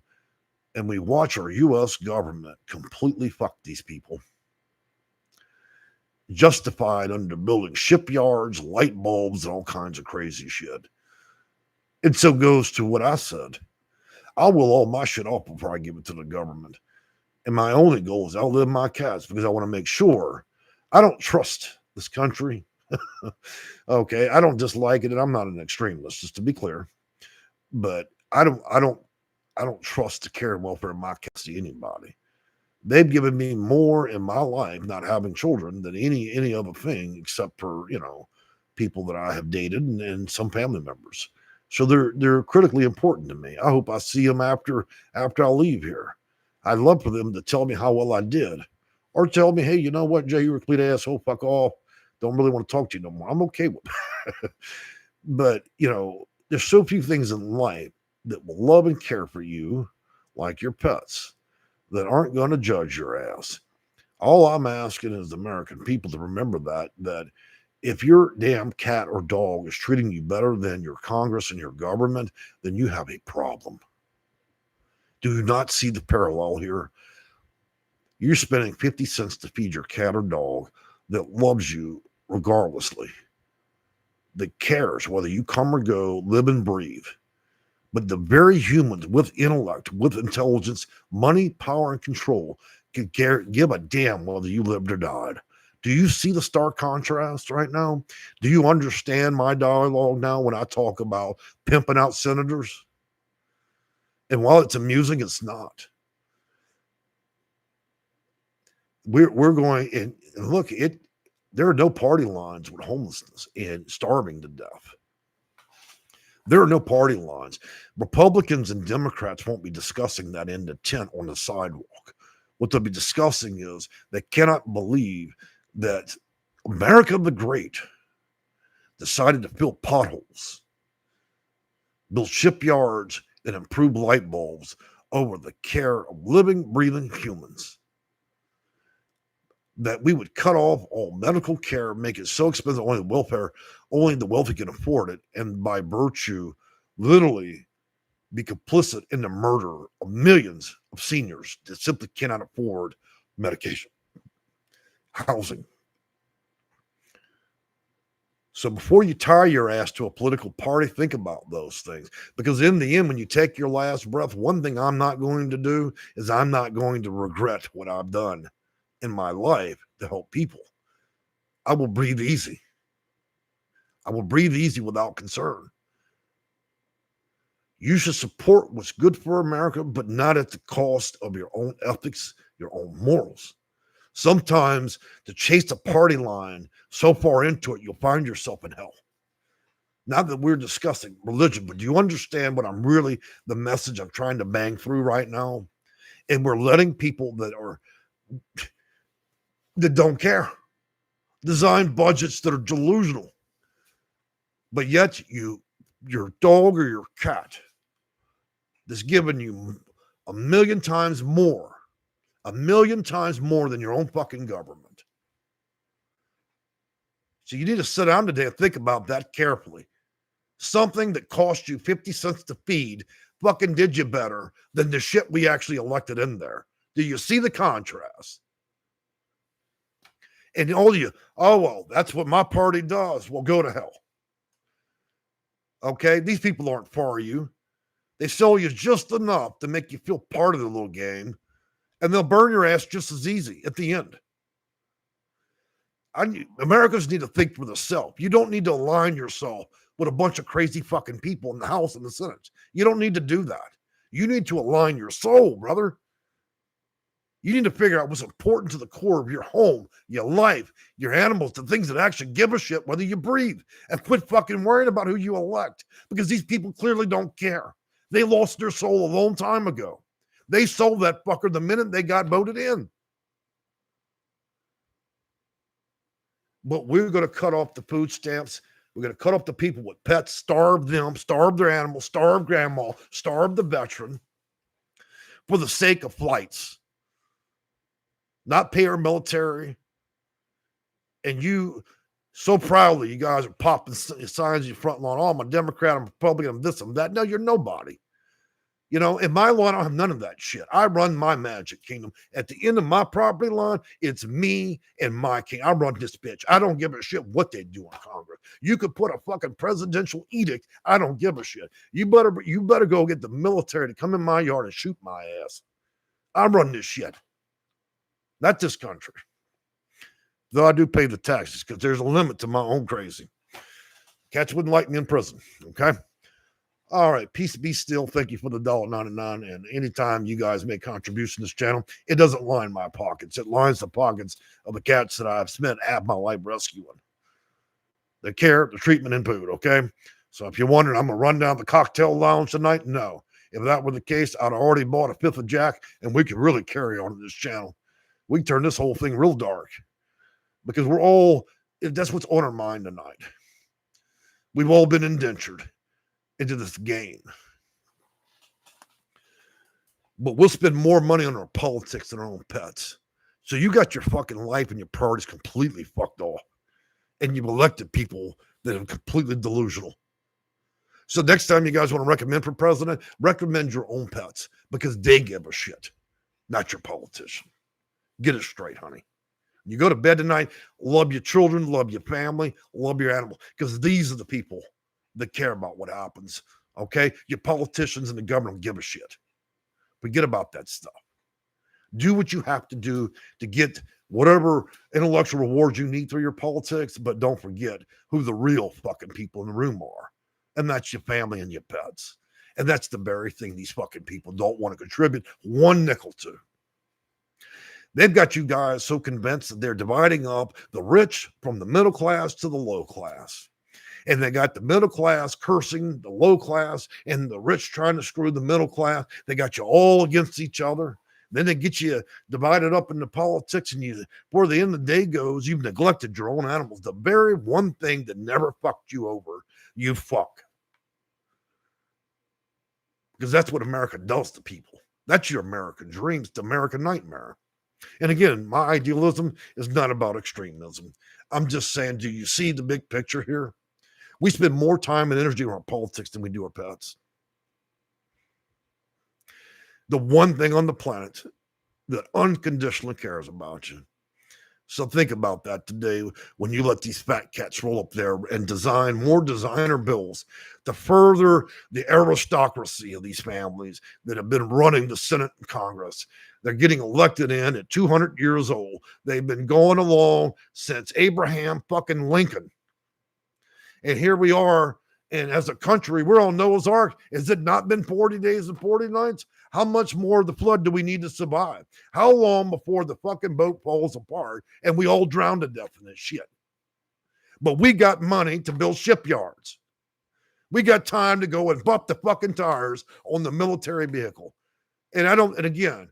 and we watch our U.S. government completely fuck these people. Justified under building shipyards, light bulbs, and all kinds of crazy shit. And so goes to what I said. I will all my shit off before I give it to the government. And my only goal is outlive my cats because I want to make sure I don't trust this country. Okay, I don't dislike it, and I'm not an extremist, just to be clear. But I don't trust the care and welfare of my cats to anybody. They've given me more in my life not having children than any other thing except for, people that I have dated and some family members. So they're critically important to me. I hope I see them after I leave here. I'd love for them to tell me how well I did, or tell me, hey, you know what, Jay, you're a complete asshole. Fuck off. Don't really want to talk to you no more. I'm okay with it. But there's so few things in life that will love and care for you, like your pets, that aren't going to judge your ass. All I'm asking is the American people to remember that if your damn cat or dog is treating you better than your Congress and your government, then you have a problem. Do you not see the parallel here? You're spending 50 cents to feed your cat or dog that loves you regardlessly, that cares whether you come or go, live and breathe. But the very humans with intellect, with intelligence, money, power, and control can give a damn whether you lived or died. Do you see the stark contrast right now? Do you understand my dialogue now when I talk about pimping out senators? And while it's amusing, it's not. We're going and look, there are no party lines with homelessness and starving to death. There are no party lines. Republicans and Democrats won't be discussing that in the tent on the sidewalk. What they'll be discussing is they cannot believe that America the Great decided to fill potholes, build shipyards, and improve light bulbs over the care of living, breathing humans. That we would cut off all medical care, make it so expensive, only the wealthy can afford it, and by virtue, literally be complicit in the murder of millions of seniors that simply cannot afford medication, housing. So before you tie your ass to a political party, think about those things. Because in the end, when you take your last breath, one thing I'm not going to do is I'm not going to regret what I've done in my life to help people. I will breathe easy. I will breathe easy without concern. You should support what's good for America, but not at the cost of your own ethics, your own morals. Sometimes to chase a party line so far into it, you'll find yourself in hell. Not that we're discussing religion, but do you understand what the message I'm trying to bang through right now? And we're letting people that don't care design budgets that are delusional. But yet your dog or your cat that's giving you a million times more than your own fucking government. So you need to sit down today and think about that carefully. Something that cost you 50 cents to feed fucking did you better than the shit we actually elected in there. Do you see the contrast? And well, that's what my party does. Well, go to hell. Okay? These people aren't for you. They sell you just enough to make you feel part of the little game, and they'll burn your ass just as easy at the end. Americans need to think for themselves. You don't need to align yourself with a bunch of crazy fucking people in the House and the Senate. You don't need to do that. You need to align your soul, brother. You need to figure out what's important to the core of your home, your life, your animals, the things that actually give a shit whether you breathe, and quit fucking worrying about who you elect, because these people clearly don't care. They lost their soul a long time ago. They sold that fucker the minute they got voted in. But we're going to cut off the food stamps. We're going to cut off the people with pets, starve them, starve their animals, starve grandma, starve the veteran for the sake of flights. Not pay our military. And you, so proudly, you guys are popping signs in your front lawn. Oh, I'm a Democrat, I'm a Republican, I'm this, I'm that. No, you're nobody. You know, in my lawn, I don't have none of that shit. I run my magic kingdom. At the end of my property line, it's me and my king. I run this bitch. I don't give a shit what they do in Congress. You could put a fucking presidential edict. I don't give a shit. You better go get the military to come in my yard and shoot my ass. I run this shit. Not this country. Though I do pay the taxes because there's a limit to my own crazy. Catch wouldn't like me in prison. Okay. All right. Peace be still. Thank you for the $1.99. And anytime you guys make contribution to this channel, it doesn't line my pockets. It lines the pockets of the cats that I've spent half my life rescuing. The care, the treatment, and food. Okay. So if you're wondering, I'm going to run down the cocktail lounge tonight. No. If that were the case, I'd already bought a fifth of Jack and we could really carry on in this channel. We can turn this whole thing real dark because that's what's on our mind tonight. We've all been indentured into this game. But we'll spend more money on our politics than our own pets. So you got your fucking life and your priorities completely fucked off. And you've elected people that are completely delusional. So next time you guys want to recommend for president, recommend your own pets because they give a shit, not your politician. Get it straight, honey. You go to bed tonight, love your children, love your family, love your animal, because these are the people that care about what happens, okay? Your politicians and the government don't give a shit. Forget about that stuff. Do what you have to do to get whatever intellectual rewards you need through your politics, but don't forget who the real fucking people in the room are, and that's your family and your pets. And that's the very thing these fucking people don't want to contribute one nickel to. They've got you guys so convinced that they're dividing up the rich from the middle class to the low class. And they got the middle class cursing the low class and the rich trying to screw the middle class. They got you all against each other. Then they get you divided up into politics, and before the end of the day goes, you've neglected your own animals. The very one thing that never fucked you over, you fuck. Because that's what America does to people. That's your American dream. It's the American nightmare. And again, my idealism is not about extremism. I'm just saying, do you see the big picture here? We spend more time and energy on our politics than we do our pets. The one thing on the planet that unconditionally cares about you. So think about that today when you let these fat cats roll up there and design more designer bills to further the aristocracy of these families that have been running the Senate and Congress. They're getting elected in at 200 years old. They've been going along since Abraham fucking Lincoln. And here we are. And as a country, we're on Noah's Ark. Has it not been 40 days and 40 nights? How much more of the flood do we need to survive? How long before the fucking boat falls apart and we all drown to death in this shit? But we got money to build shipyards. We got time to go and bump the fucking tires on the military vehicle. And again,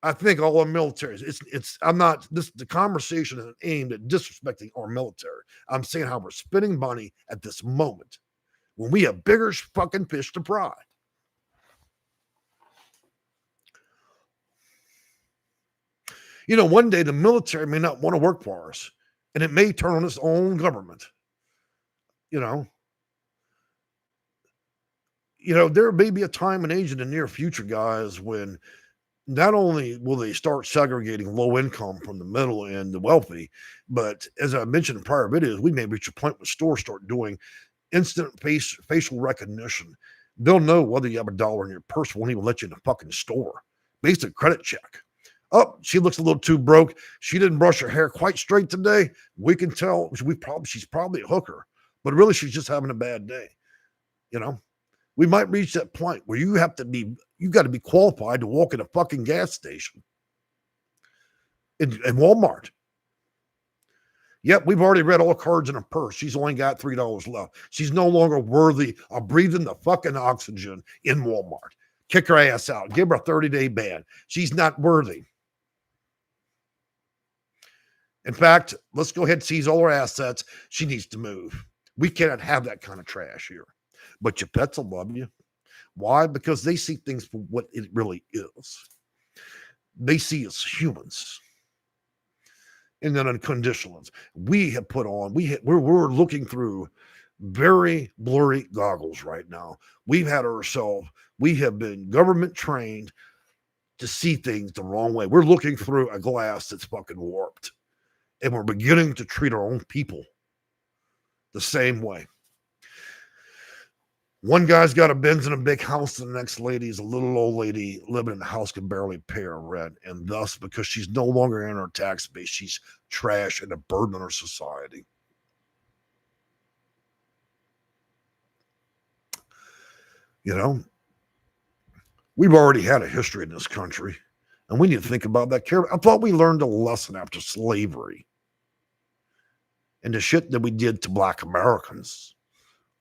I think all our militaries, the conversation is aimed at disrespecting our military. I'm saying how we're spending money at this moment when we have bigger fucking fish to fry. You know, one day the military may not want to work for us, and it may turn on its own government. You know, there may be a time and age in the near future, guys, when not only will they start segregating low income from the middle and the wealthy, but as I mentioned in prior videos, we may reach a point where stores start doing instant facial recognition. They'll know whether you have a dollar in your purse, won't even let you in the fucking store. Basic credit check. Oh, she looks a little too broke. She didn't brush her hair quite straight today. We can tell she's probably a hooker. but really she's just having a bad day. You know, we might reach that point where you got to be qualified to walk in a fucking gas station in Walmart. Yep, we've already read all cards in her purse. She's only got $3 left. She's no longer worthy of breathing the fucking oxygen in Walmart. Kick her ass out. Give her a 30-day ban. She's not worthy. In fact, let's go ahead and seize all her assets. She needs to move. We cannot have that kind of trash here. But your pets will love you. Why? Because they see things for what it really is. They see us humans. And then unconditionals. We have put on, we're looking through very blurry goggles right now. We have been government trained to see things the wrong way. We're looking through a glass that's fucking warped. And we're beginning to treat our own people the same way. One guy's got a Benz and a big house, and the next lady's a little old lady living in a house, can barely pay her rent. And thus, because she's no longer in her tax base, she's trash and a burden on our society. You know, we've already had a history in this country, and we need to think about that carefully. I thought we learned a lesson after slavery and the shit that we did to Black Americans,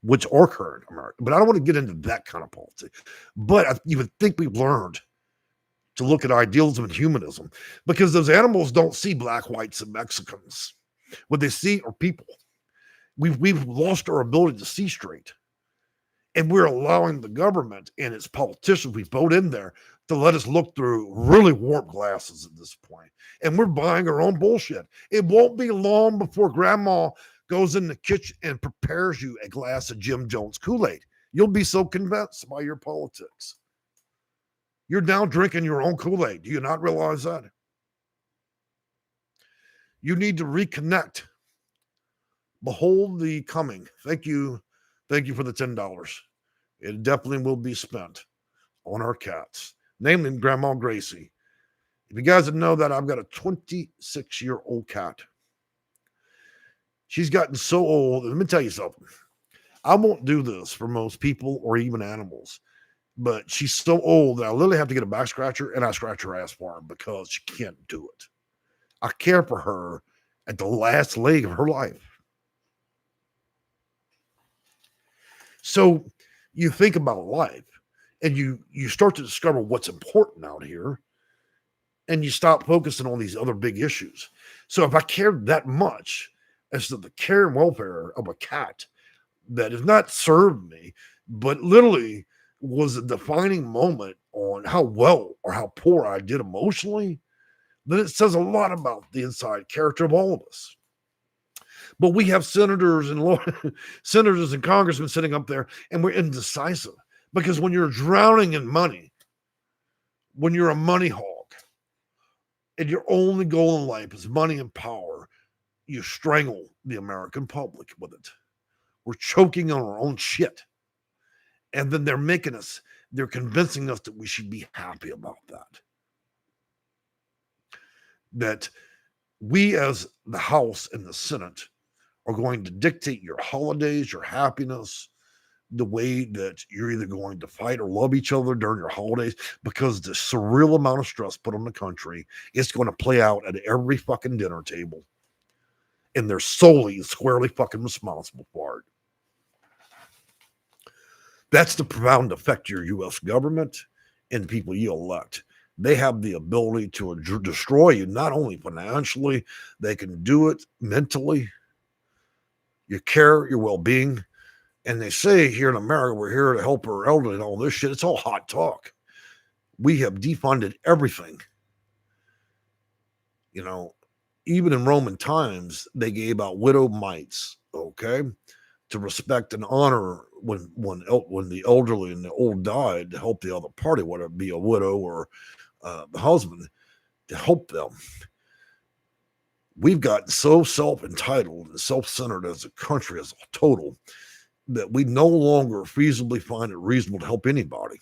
which are current America. But I don't want to get into that kind of politics. But you would think we've learned to look at idealism and humanism, because those animals don't see black, whites, and Mexicans. What they see are people. We've lost our ability to see straight. And we're allowing the government and its politicians we vote in there to let us look through really warped glasses at this point. And we're buying our own bullshit. It won't be long before grandma goes in the kitchen and prepares you a glass of Jim Jones Kool-Aid. You'll be so convinced by your politics. You're now drinking your own Kool-Aid. Do you not realize that? You need to reconnect. Behold the coming. Thank you. Thank you for the $10. It definitely will be spent on our cats, namely Grandma Gracie. If you guys didn't know that, I've got a 26-year-old cat. She's gotten so old. Let me tell you something. I won't do this for most people or even animals, but she's so old that I literally have to get a back scratcher, and I scratch her ass for her because she can't do it. I care for her at the last leg of her life. So you think about life, and you start to discover what's important out here, and you stop focusing on these other big issues. So if I cared that much as to the care and welfare of a cat that has not served me, but literally was a defining moment on how well or how poor I did emotionally, then it says a lot about the inside character of all of us. But we have senators and congressmen sitting up there, and we're indecisive. Because when you're drowning in money, when you're a money hog, and your only goal in life is money and power, you strangle the American public with it. We're choking on our own shit. And then they're convincing us that we should be happy about that. That we as the House and the Senate are going to dictate your holidays, your happiness, the way that you're either going to fight or love each other during your holidays, because the surreal amount of stress put on the country is going to play out at every fucking dinner table. And they're solely and squarely fucking responsible for it. That's the profound effect of your U.S. government and the people you elect. They have the ability to destroy you, not only financially, they can do it mentally, your care, your well-being. And they say here in America, we're here to help our elderly and all this shit. It's all hot talk. We have defunded everything. You know, even in Roman times, they gave out widow mites, okay, to respect and honor when the elderly and the old died, to help the other party, whether it be a widow or the husband, to help them. We've gotten so self-entitled and self-centered as a country as a total that we no longer feasibly find it reasonable to help anybody.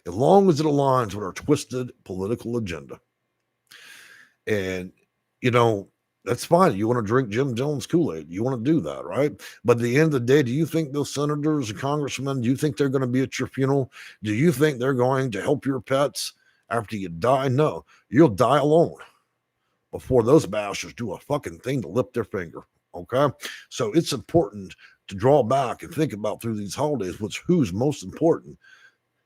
As long as it aligns with our twisted political agenda. And, you know, That's fine. You want to drink Jim Jones Kool-Aid. You want to do that, right? But at the end of the day, do you think those senators and congressmen, do you think they're going to be at your funeral? Do you think they're going to help your pets after you die? No, you'll die alone before those bastards do a fucking thing to lift their finger. Okay. So it's important to draw back and think about through these holidays who's most important.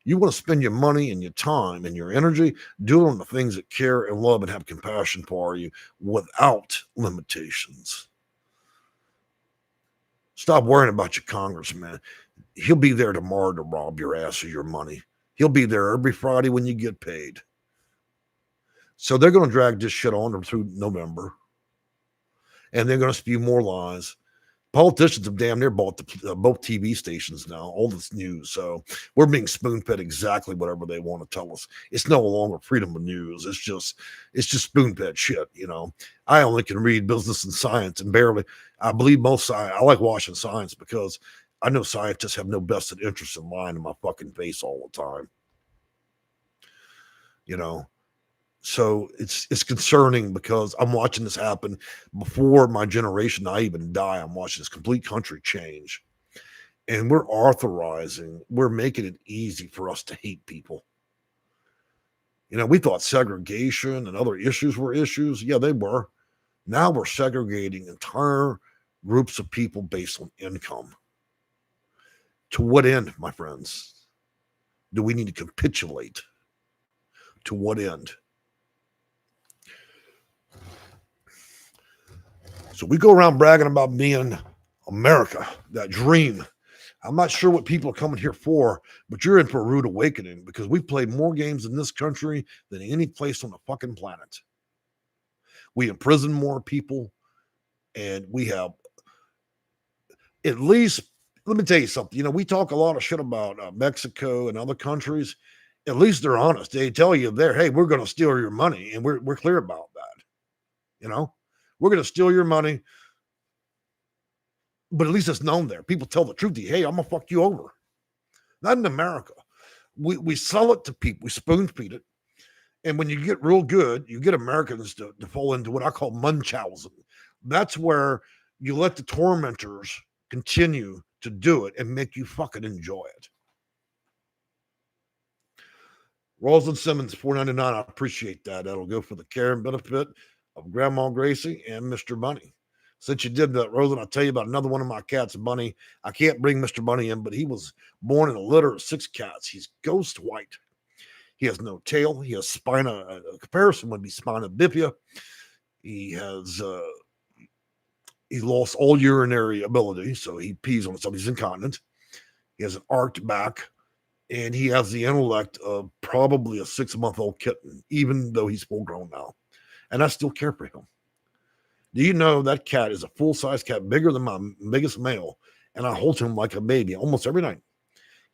You want to spend your money and your time and your energy doing the things that care and love and have compassion for you without limitations. Stop worrying about your congressman. He'll be there tomorrow to rob your ass of your money. He'll be there every Friday when you get paid. So they're going to drag this shit on through November. And they're going to spew more lies. Politicians have damn near bought both TV stations now, all this news. So we're being spoon-fed exactly whatever they want to tell us. It's no longer freedom of news. It's just spoon-fed shit, you know. I only can read business and science and barely. I believe most science. I like watching science because I know scientists have no vested interest in lying in my fucking face all the time. You know. So it's concerning because I'm watching this happen before my generation. I even die. I'm watching this complete country change, and we're making it easy for us to hate people. You know, we thought segregation and other issues were issues. Yeah, they were. Now we're segregating entire groups of people based on income. To what end, my friends? Do we need to capitulate? To what end? So we go around bragging about being America, that dream. I'm not sure what people are coming here for, but you're in for a rude awakening because we've played more games in this country than any place on the fucking planet. We imprison more people, and we have at least, let me tell you something. You know, we talk a lot of shit about Mexico and other countries. At least they're honest. They tell you there, hey, we're going to steal your money, and we're clear about that. You know? We're going to steal your money, but at least it's known there. People tell the truth to you. Hey, I'm going to fuck you over. Not in America. We sell it to people. We spoon feed it. And when you get real good, you get Americans to fall into what I call Munchausen. That's where you let the tormentors continue to do it and make you fucking enjoy it. Rosalind Simmons, $4.99. I appreciate that. That'll go for the care and benefit of Grandma Gracie and Mr. Bunny. Since you did that, Rosalind, I'll tell you about another one of my cats, Bunny. I can't bring Mr. Bunny in, but he was born in a litter of 6 cats. He's ghost white. He has no tail. He has spina. A comparison would be spina bifida. He has he lost all urinary ability, so he pees on himself. He's incontinent. He has an arched back, and he has the intellect of probably a 6-month-old kitten, even though he's full grown now. And I still care for him. Do you know that cat is a full-size cat, bigger than my biggest male, and I hold him like a baby almost every night.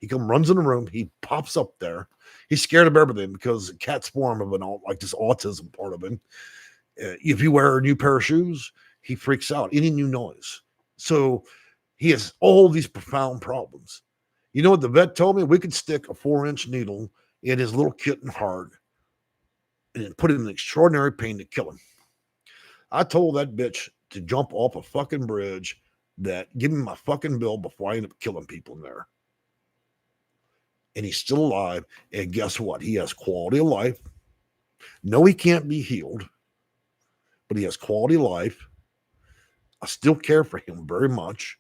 He runs in the room. He pops up there. He's scared of everything because cats form of like this autism part of him. If you wear a new pair of shoes, he freaks out. Any new noise. So he has all these profound problems. You know what the vet told me? We could stick a 4-inch needle in his little kitten heart and put him in extraordinary pain to kill him. I told that bitch to jump off a fucking bridge, that give me my fucking bill before I end up killing people in there. And he's still alive. And guess what? He has quality of life. No, he can't be healed, but he has quality of life. I still care for him very much.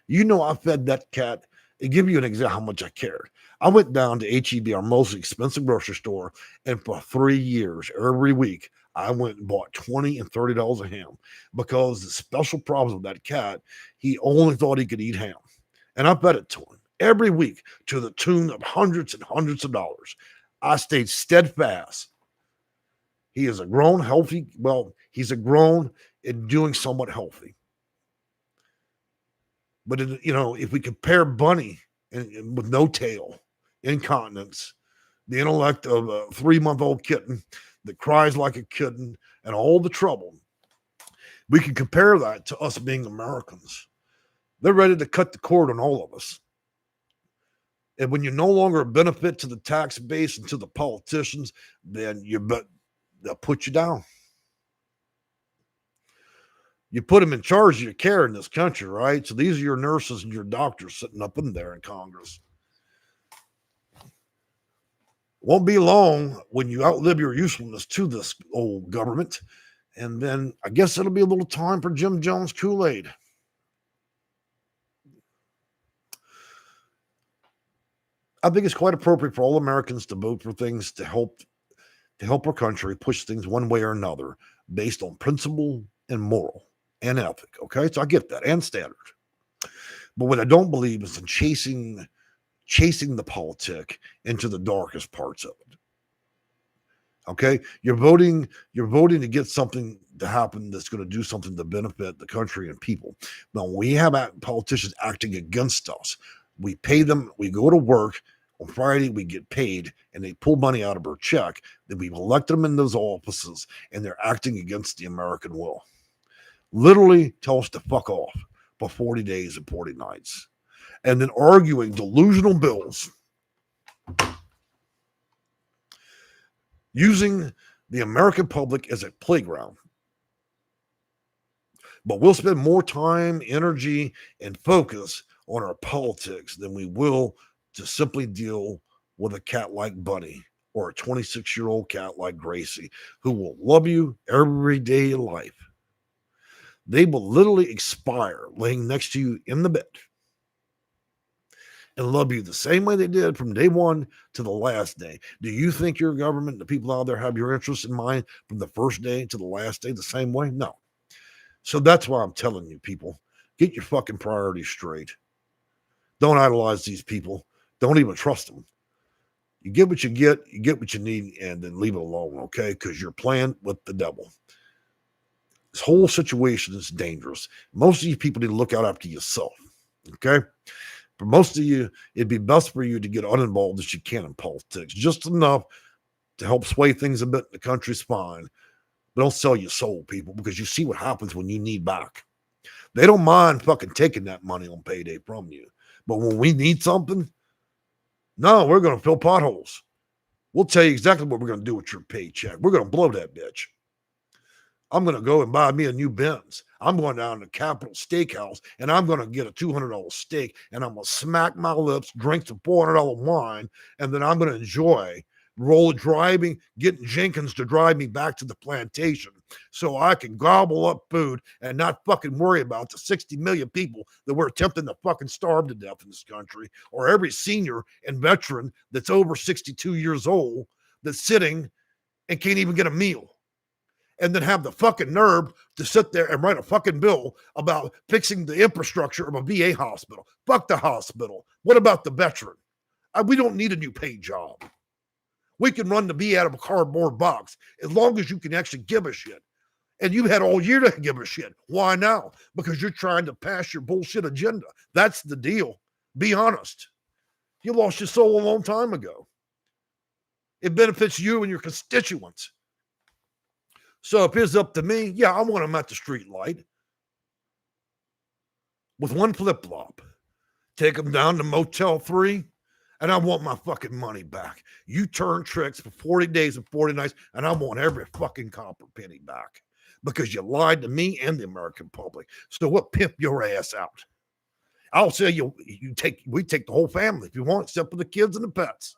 You know, I fed that cat. To give you an example how much I cared. I went down to H-E-B, our most expensive grocery store, and for 3 years, every week, I went and bought $20 and $30 of ham because the special problems with that cat, he only thought he could eat ham. And I fed it to him every week to the tune of hundreds and hundreds of dollars. I stayed steadfast. He is a grown, healthy, he's a grown and doing somewhat healthy. But, if we compare Bunny and with no tail, incontinence, the intellect of a 3-month-old kitten that cries like a kitten, and all the trouble, we can compare that to us being Americans. They're ready to cut the cord on all of us. And when you're no longer a benefit to the tax base and to the politicians, then they'll put you down. You put them in charge of your care in this country, right? So these are your nurses and your doctors sitting up in there in Congress. Won't be long when you outlive your usefulness to this old government. And then I guess it'll be a little time for Jim Jones Kool-Aid. I think it's quite appropriate for all Americans to vote for things to help our country push things one way or another based on principle and moral and ethic. Okay, so I get that, and standard. But what I don't believe is in chasing the politic into the darkest parts of it. Okay, you're voting to get something to happen that's going to do something to benefit the country and people. Now, when we have politicians acting against us, we pay them, we go to work on Friday, we get paid, and they pull money out of our check. Then we've elected them in those offices, and they're acting against the American will. Literally tell us to fuck off for 40 days and 40 nights. And then arguing delusional bills using the American public as a playground. But we'll spend more time, energy, and focus on our politics than we will to simply deal with a cat like Bunny or a 26-year-old cat like Gracie, who will love you every day of life. They will literally expire laying next to you in the bed and love you the same way they did from day one to the last day. Do you think your government, the people out there, have your interests in mind from the first day to the last day the same way? No. So that's why I'm telling you, people, get your fucking priorities straight. Don't idolize these people. Don't even trust them. You get what you get what you need, and then leave it alone, okay? Because you're playing with the devil. This whole situation is dangerous. Most of you people need to look out after yourself, okay? For most of you, it'd be best for you to get uninvolved as you can in politics, just enough to help sway things a bit in the country's fine. But don't sell your soul, people, because you see what happens when you need back. They don't mind fucking taking that money on payday from you. But when we need something, no, we're going to fill potholes. We'll tell you exactly what we're going to do with your paycheck. We're going to blow that bitch. I'm going to go and buy me a new Benz. I'm going down to Capitol Steakhouse, and I'm going to get a $200 steak, and I'm going to smack my lips, drink some $400 wine, and then I'm going to enjoy getting Jenkins to drive me back to the plantation so I can gobble up food and not fucking worry about the 60 million people that we're attempting to fucking starve to death in this country, or every senior and veteran that's over 62 years old that's sitting and can't even get a meal. And then have the fucking nerve to sit there and write a fucking bill about fixing the infrastructure of a VA hospital. Fuck the hospital. What about the veteran? We don't need a new paid job. We can run the VA out of a cardboard box as long as you can actually give a shit. And you've had all year to give a shit. Why now? Because you're trying to pass your bullshit agenda. That's the deal. Be honest. You lost your soul a long time ago. It benefits you and your constituents. So if it's up to me, yeah, I want them at the street light with one flip-flop. Take them down to Motel 3, and I want my fucking money back. You turn tricks for 40 days and 40 nights, and I want every fucking copper penny back because you lied to me and the American public. So what, pimp your ass out? I'll say we take the whole family if you want, except for the kids and the pets.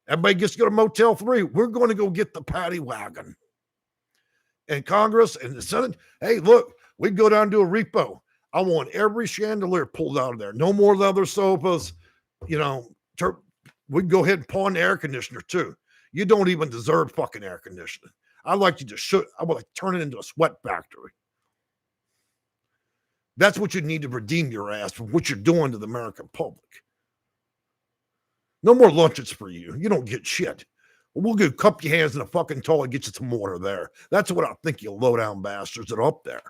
Everybody gets to go to Motel 3. We're going to go get the paddy wagon. And Congress and the Senate, hey, look, we go down to a repo. I want every chandelier pulled out of there. No more leather sofas. We can go ahead and pawn the air conditioner too. You don't even deserve fucking air conditioning. I like you to I would like to turn it into a sweat factory. That's what you need to redeem your ass from what you're doing to the American public. No more lunches for you. You don't get shit. We'll go cup your hands in a fucking toilet and get you some water there. That's what I think, you low-down bastards that are up there.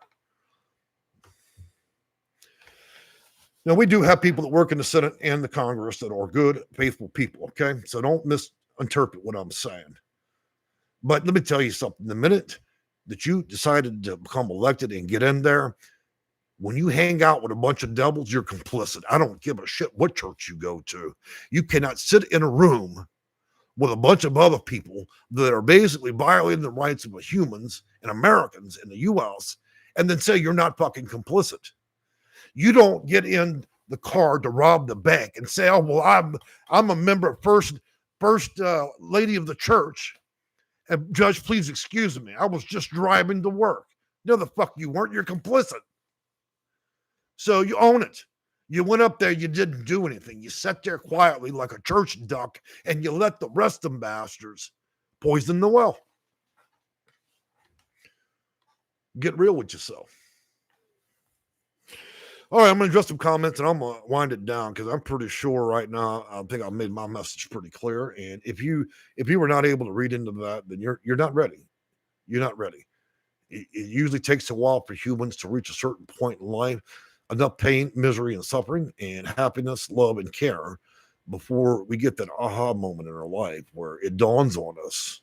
Now, we do have people that work in the Senate and the Congress that are good, faithful people, okay? So don't misinterpret what I'm saying. But let me tell you something. The minute that you decided to become elected and get in there, when you hang out with a bunch of devils, you're complicit. I don't give a shit what church you go to. You cannot sit in a room with a bunch of other people that are basically violating the rights of humans and Americans in the U.S. and then say you're not fucking complicit. You don't get in the car to rob the bank and say, "Oh well, I'm a member, first lady of the church, and Judge, please excuse me. I was just driving to work." No, the fuck you weren't. You're complicit. So you own it. You went up there, you didn't do anything. You sat there quietly like a church duck, and you let the rest of them bastards poison the well. Get real with yourself. All right, I'm going to address some comments, and I'm going to wind it down because I'm pretty sure right now I think I've made my message pretty clear. And if you were not able to read into that, then you're not ready. You're not ready. It usually takes a while for humans to reach a certain point in life, enough pain, misery, and suffering, and happiness, love, and care before we get that aha moment in our life where it dawns on us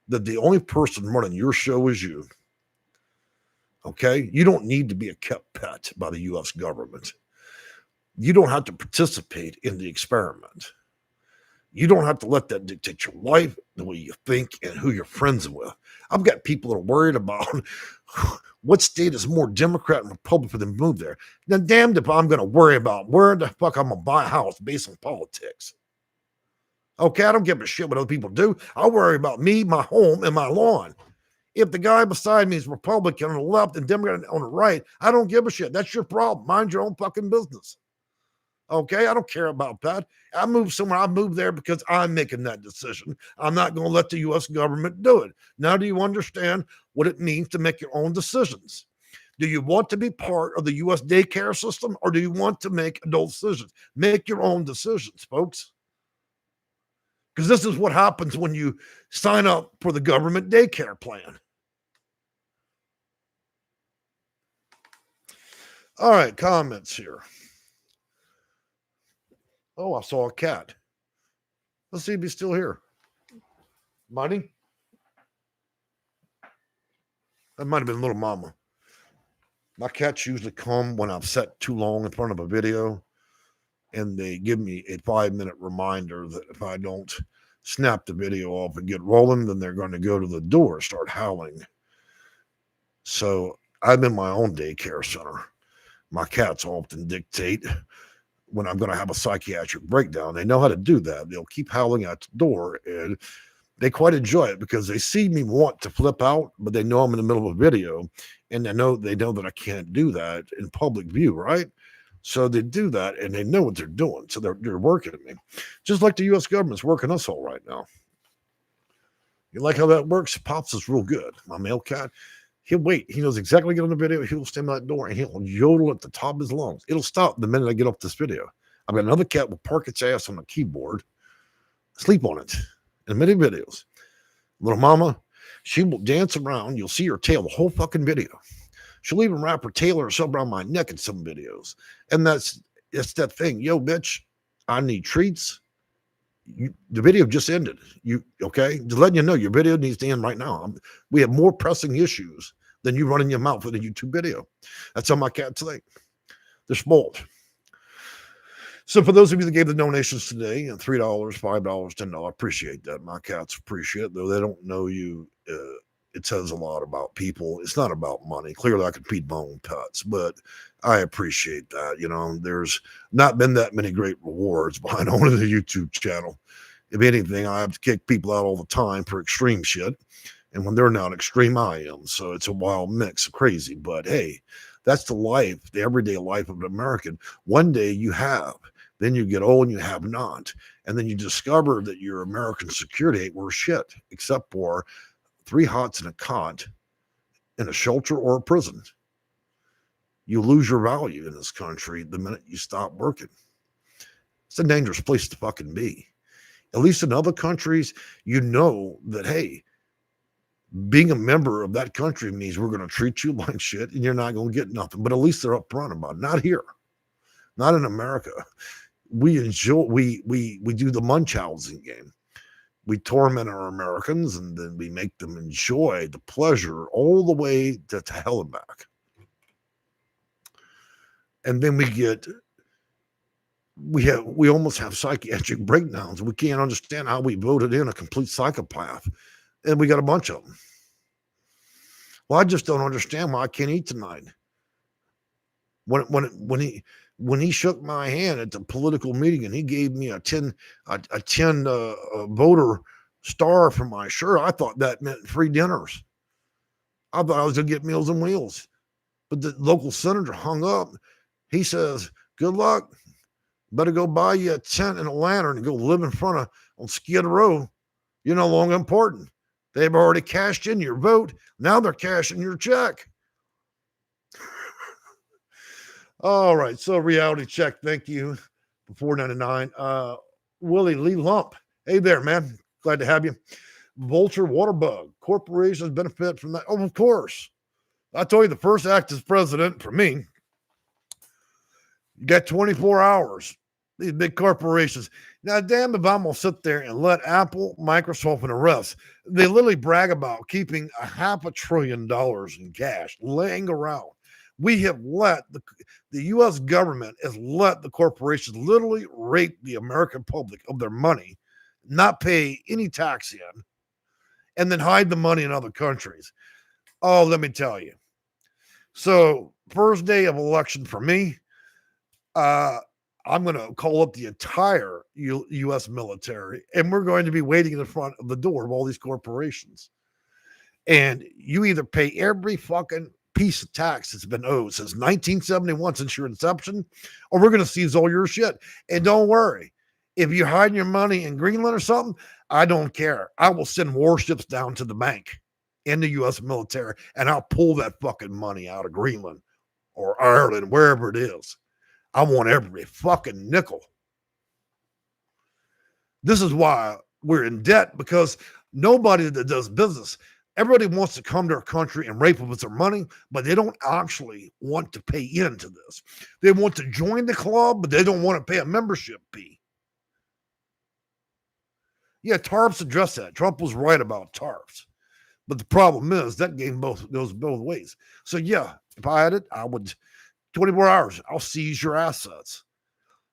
that the only person running your show is you. Okay? You don't need to be a kept pet by the U.S. government. You don't have to participate in the experiment. You don't have to let that dictate your life, the way you think, and who you're friends with. I've got people that are worried about what state is more Democrat and Republican than move there. Then damned if I'm going to worry about where the fuck I'm going to buy a house based on politics. Okay, I don't give a shit what other people do. I worry about me, my home, and my lawn. If the guy beside me is Republican on the left and Democrat on the right, I don't give a shit. That's your problem. Mind your own fucking business. Okay, I don't care about that. I move somewhere. I move there because I'm making that decision. I'm not going to let the U.S. government do it. Now, do you understand what it means to make your own decisions? Do you want to be part of the U.S. daycare system, or do you want to make adult decisions? Make your own decisions, folks. Because this is what happens when you sign up for the government daycare plan. All right, comments here. Oh, I saw a cat. Let's see if he's still here. Money? That might have been Little Mama. My cats usually come when I've sat too long in front of a video, and they give me a 5-minute reminder that if I don't snap the video off and get rolling, then they're going to go to the door and start howling. So I'm in my own daycare center. My cats often dictate when I'm going to have a psychiatric breakdown. They know how to do that. They'll keep howling at the door, and they quite enjoy it because they see me want to flip out, but they know I'm in the middle of a video, and they know that I can't do that in public view, right? So they do that, and they know what they're doing. So they're working at me, just like the U.S. government's working us all right now. You like how that works? Pops is real good. My male cat, he'll wait. He knows exactly get on the video. He'll stand by that door and he'll yodel at the top of his lungs. It'll stop the minute I get off this video. I've got another cat will park its ass on the keyboard, sleep on it in many videos. Little Mama, she will dance around. You'll see her tail the whole fucking video. She'll even wrap her tail or herself around my neck in some videos. And it's that thing. Yo, bitch, I need treats. The video just ended. Okay? Just letting you know your video needs to end right now. We have more pressing issues than you running your mouth with a YouTube video. That's how my cats think. They're spoiled. So for those of you that gave the donations today, $3, $5, $10, I appreciate that. My cats appreciate it. Though they don't know you, it says a lot about people. It's not about money. Clearly, I could feed my own pets, but I appreciate that. You know, there's not been that many great rewards behind owning the YouTube channel. If anything, I have to kick people out all the time for extreme shit. And when they're not extreme, I am. So it's a wild mix of crazy. But hey, that's the life, the everyday life of an American. One day you have, then you get old and you have not. And then you discover that your American security ain't worth shit, except for 3 hots and a cot in a shelter or a prison. You lose your value in this country the minute you stop working. It's a dangerous place to fucking be. At least in other countries, you know that, hey, being a member of that country means we're going to treat you like shit and you're not going to get nothing. But at least they're upfront about it. Not here. Not in America. We enjoy, we do the Munchausen game. We torment our Americans and then we make them enjoy the pleasure all the way to hell and back. And then we almost have psychiatric breakdowns. We can't understand how we voted in a complete psychopath. And we got a bunch of them. Well, I just don't understand why I can't eat tonight. When he shook my hand at the political meeting and he gave me a 10 voter star for my shirt, I thought that meant free dinners. I thought I was gonna get Meals on Wheels. But the local senator hung up. He says, "Good luck. Better go buy you a tent and a lantern and go live in front of on Skid Row. You're no longer important. They've already cashed in your vote. Now they're cashing your check." All right. So reality check. Thank you for $4.99. Willie Lee Lump. Hey there, man. Glad to have you. Vulture Waterbug. Corporations benefit from that. Oh, of course. I told you the first act as president for me. You got 24 hours. These big corporations. Now, damn if I'm going to sit there and let Apple, Microsoft, and the rest, they literally brag about keeping $500 billion in cash laying around. We have let the U.S. government has let the corporations literally rape the American public of their money, not pay any tax in, and then hide the money in other countries. Oh, let me tell you. So, first day of election for me, I'm going to call up the entire U.S. military, and we're going to be waiting in the front of the door of all these corporations. And you either pay every fucking piece of tax that's been owed since 1971, since your inception, or we're going to seize all your shit. And don't worry, if you're hiding your money in Greenland or something, I don't care. I will send warships down to the bank in the U.S. military, and I'll pull that fucking money out of Greenland or Ireland, wherever it is. I want every fucking nickel. This is why we're in debt, because nobody that does business, everybody wants to come to our country and rape us their money, but they don't actually want to pay into this. They want to join the club, but they don't want to pay a membership fee. Yeah, TARPs address that. Trump was right about TARPs. But the problem is that game goes both ways. So yeah, if I had it, I would 24 hours, I'll seize your assets.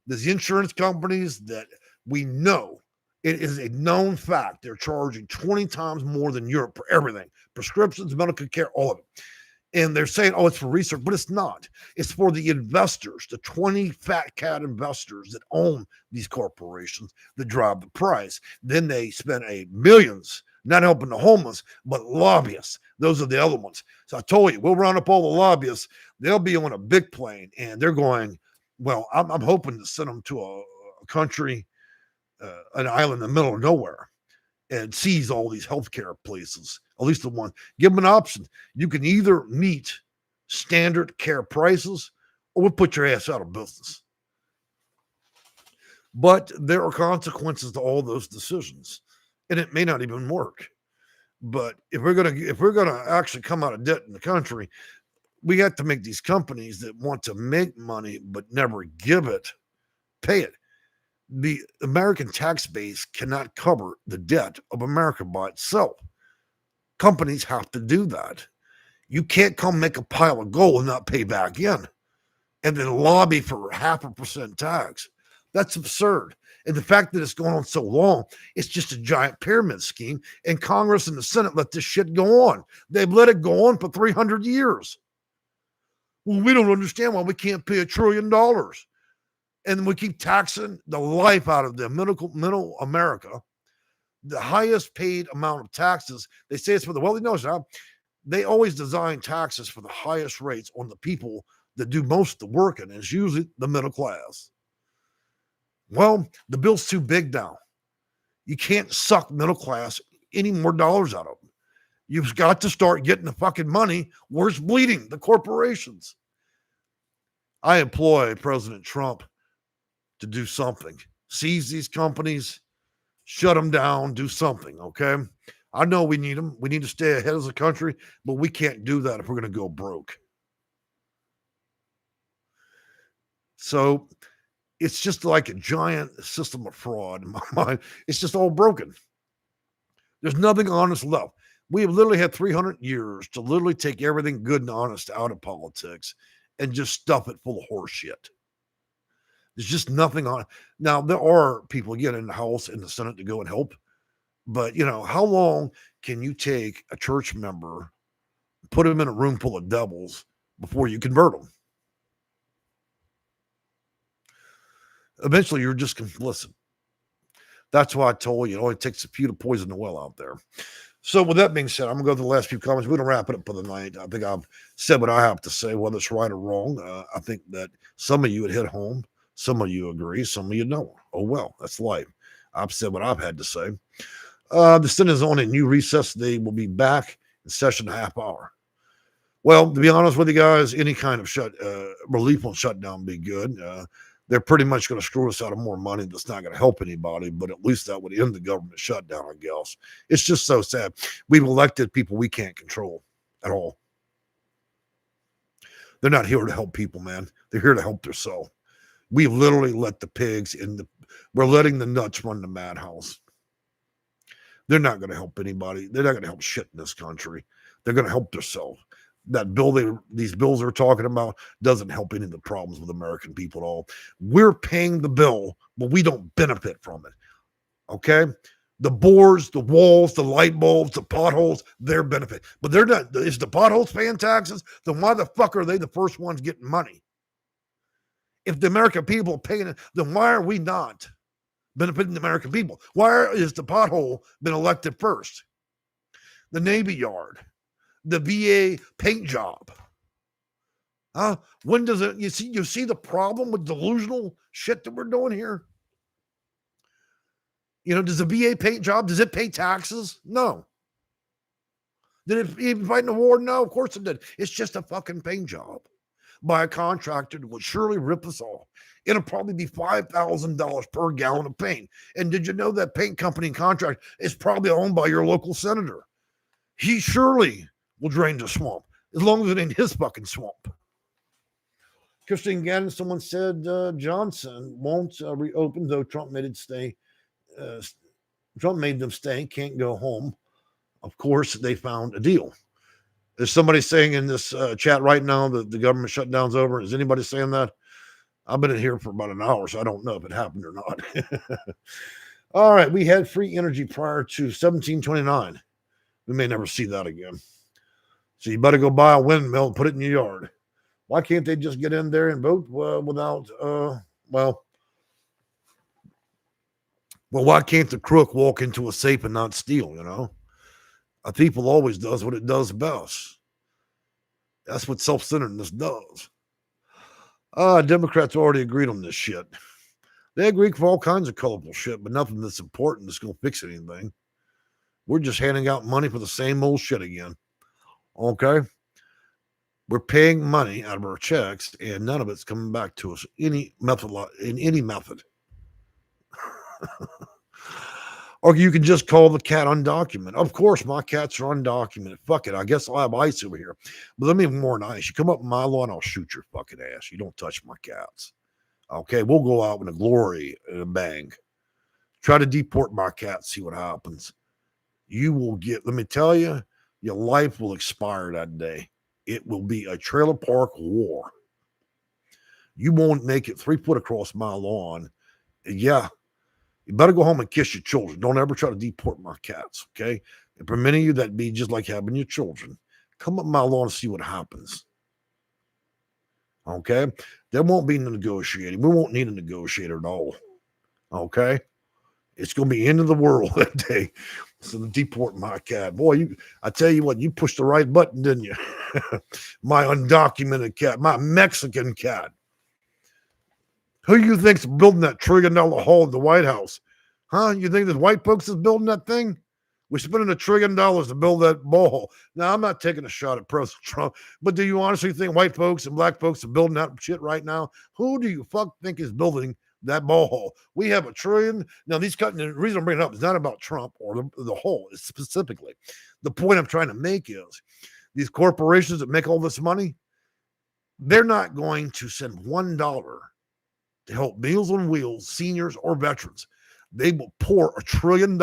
There's insurance companies that we know, it is a known fact, they're charging 20 times more than Europe for everything. Prescriptions, medical care, all of it. And they're saying, oh, it's for research, but it's not. It's for the investors, the 20 fat cat investors that own these corporations that drive the price. Then they spend millions not helping the homeless, but lobbyists. Those are the other ones. So I told you, we'll round up all the lobbyists. They'll be on a big plane, and they're going, well, I'm hoping to send them to a country, an island in the middle of nowhere, and seize all these healthcare places, at least the one. Give them an option. You can either meet standard care prices, or we'll put your ass out of business. But there are consequences to all those decisions, and it may not even work. But if we're gonna actually come out of debt in the country, we got to make these companies that want to make money but never give it, pay it. The American tax base cannot cover the debt of America by itself. Companies have to do that. You can't come make a pile of gold and not pay back in and then lobby for 0.5% tax. That's absurd. And the fact that it's going on so long, it's just a giant pyramid scheme. And Congress and the Senate let this shit go on. They've let it go on for 300 years. Well, we don't understand why we can't pay $1 trillion. And we keep taxing the life out of the middle America. The highest paid amount of taxes, they say it's for the wealthy. No, it's not. They always design taxes for the highest rates on the people that do most of the work, and it's usually the middle class. Well, the bill's too big now. You can't suck middle class any more dollars out of them. You've got to start getting the fucking money where it's bleeding, the corporations. I employ President Trump to do something. Seize these companies, shut them down, do something, okay? I know we need them. We need to stay ahead as a country, but we can't do that if we're going to go broke. So it's just like a giant system of fraud in my mind. It's just all broken. There's nothing honest left. We have literally had 300 years to literally take everything good and honest out of politics and just stuff it full of horse shit. There's just nothing on it. Now, there are people, again, in the House and the Senate to go and help. But, how long can you take a church member put them in a room full of devils before you convert them. Eventually, you're just complicit. That's why I told you it only takes a few to poison the well out there. So with that being said, I'm going to go to the last few comments. We're going to wrap it up for the night. I think I've said what I have to say, whether it's right or wrong. I think that some of you would hit home. Some of you agree. Some of you don't. Oh, well, that's life. I've said what I've had to say. The Senate is on a new recess. They will be back in session in a half hour. Well, to be honest with you guys, any kind of relief on shutdown would be good. They're pretty much going to screw us out of more money that's not going to help anybody, but at least that would end the government shutdown, I guess. It's just so sad. We've elected people we can't control at all. They're not here to help people, man. They're here to help themselves. We literally let the pigs we're letting the nuts run the madhouse. They're not going to help anybody. They're not going to help shit in this country. They're going to help themselves. That bill, these bills they're talking about doesn't help any of the problems with American people at all. We're paying the bill, but we don't benefit from it. Okay? The boards, the walls, the light bulbs, the potholes, they're benefit. But they're not. Is the potholes paying taxes? Then why the fuck are they the first ones getting money? If the American people are paying it, then why are we not benefiting the American people? Why is the pothole been elected first? The Navy Yard, the VA paint job. When does it, you see the problem with delusional shit that we're doing here? Does the VA paint job, does it pay taxes? No. Did it even fight in the war? No, of course it did. It's just a fucking paint job by a contractor that would surely rip us off. It'll probably be $5,000 per gallon of paint. And did you know that paint company and contract is probably owned by your local senator? He surely will drain the swamp, as long as it ain't his fucking swamp. Christine Gannon, someone said Johnson won't reopen, though Trump made it stay. Trump made them stay, can't go home. Of course, they found a deal. Is somebody saying in this chat right now that the government shutdown's over? Is anybody saying that? I've been in here for about an hour, so I don't know if it happened or not. All right, we had free energy prior to 1729. We may never see that again. So you better go buy a windmill and put it in your yard. Why can't they just get in there and vote without, why can't the crook walk into a safe and not steal, A thief will always does what it does best. That's what self-centeredness does. Democrats already agreed on this shit. They agreed for all kinds of colorful shit, but nothing that's important that's going to fix anything. We're just handing out money for the same old shit again. Okay? We're paying money out of our checks, and none of it's coming back to us in any method. Or you can just call the cat undocumented. Of course, my cats are undocumented. Fuck it. I guess I'll have ice over here. But let me be more nice. You come up my lawn, I'll shoot your fucking ass. You don't touch my cats. Okay? We'll go out in a glory and a bang. Try to deport my cats, see what happens. You will let me tell you, your life will expire that day. It will be a trailer park war. You won't make it 3 foot across my lawn. Yeah. You better go home and kiss your children. Don't ever try to deport my cats, okay? And for many of you, that'd be just like having your children. Come up my lawn and see what happens. Okay? There won't be no negotiating. We won't need a negotiator at all. Okay? It's going to be end of the world that day. So deport my cat. Boy, I tell you what, you pushed the right button, didn't you? My undocumented cat, my Mexican cat. Who you think's building that $1 trillion hall in the White House? Huh? You think that white folks is building that thing? We're spending $1 trillion to build that ball hall. Now, I'm not taking a shot at President Trump, but do you honestly think white folks and black folks are building that shit right now? Who do you think is building that ball hall? We have $1 trillion. Now, the reason I'm bringing it up is not about Trump or the hole. It's specifically. The point I'm trying to make is these corporations that make all this money, they're not going to send $1 to help Meals on Wheels, seniors, or veterans. They will pour $1 trillion.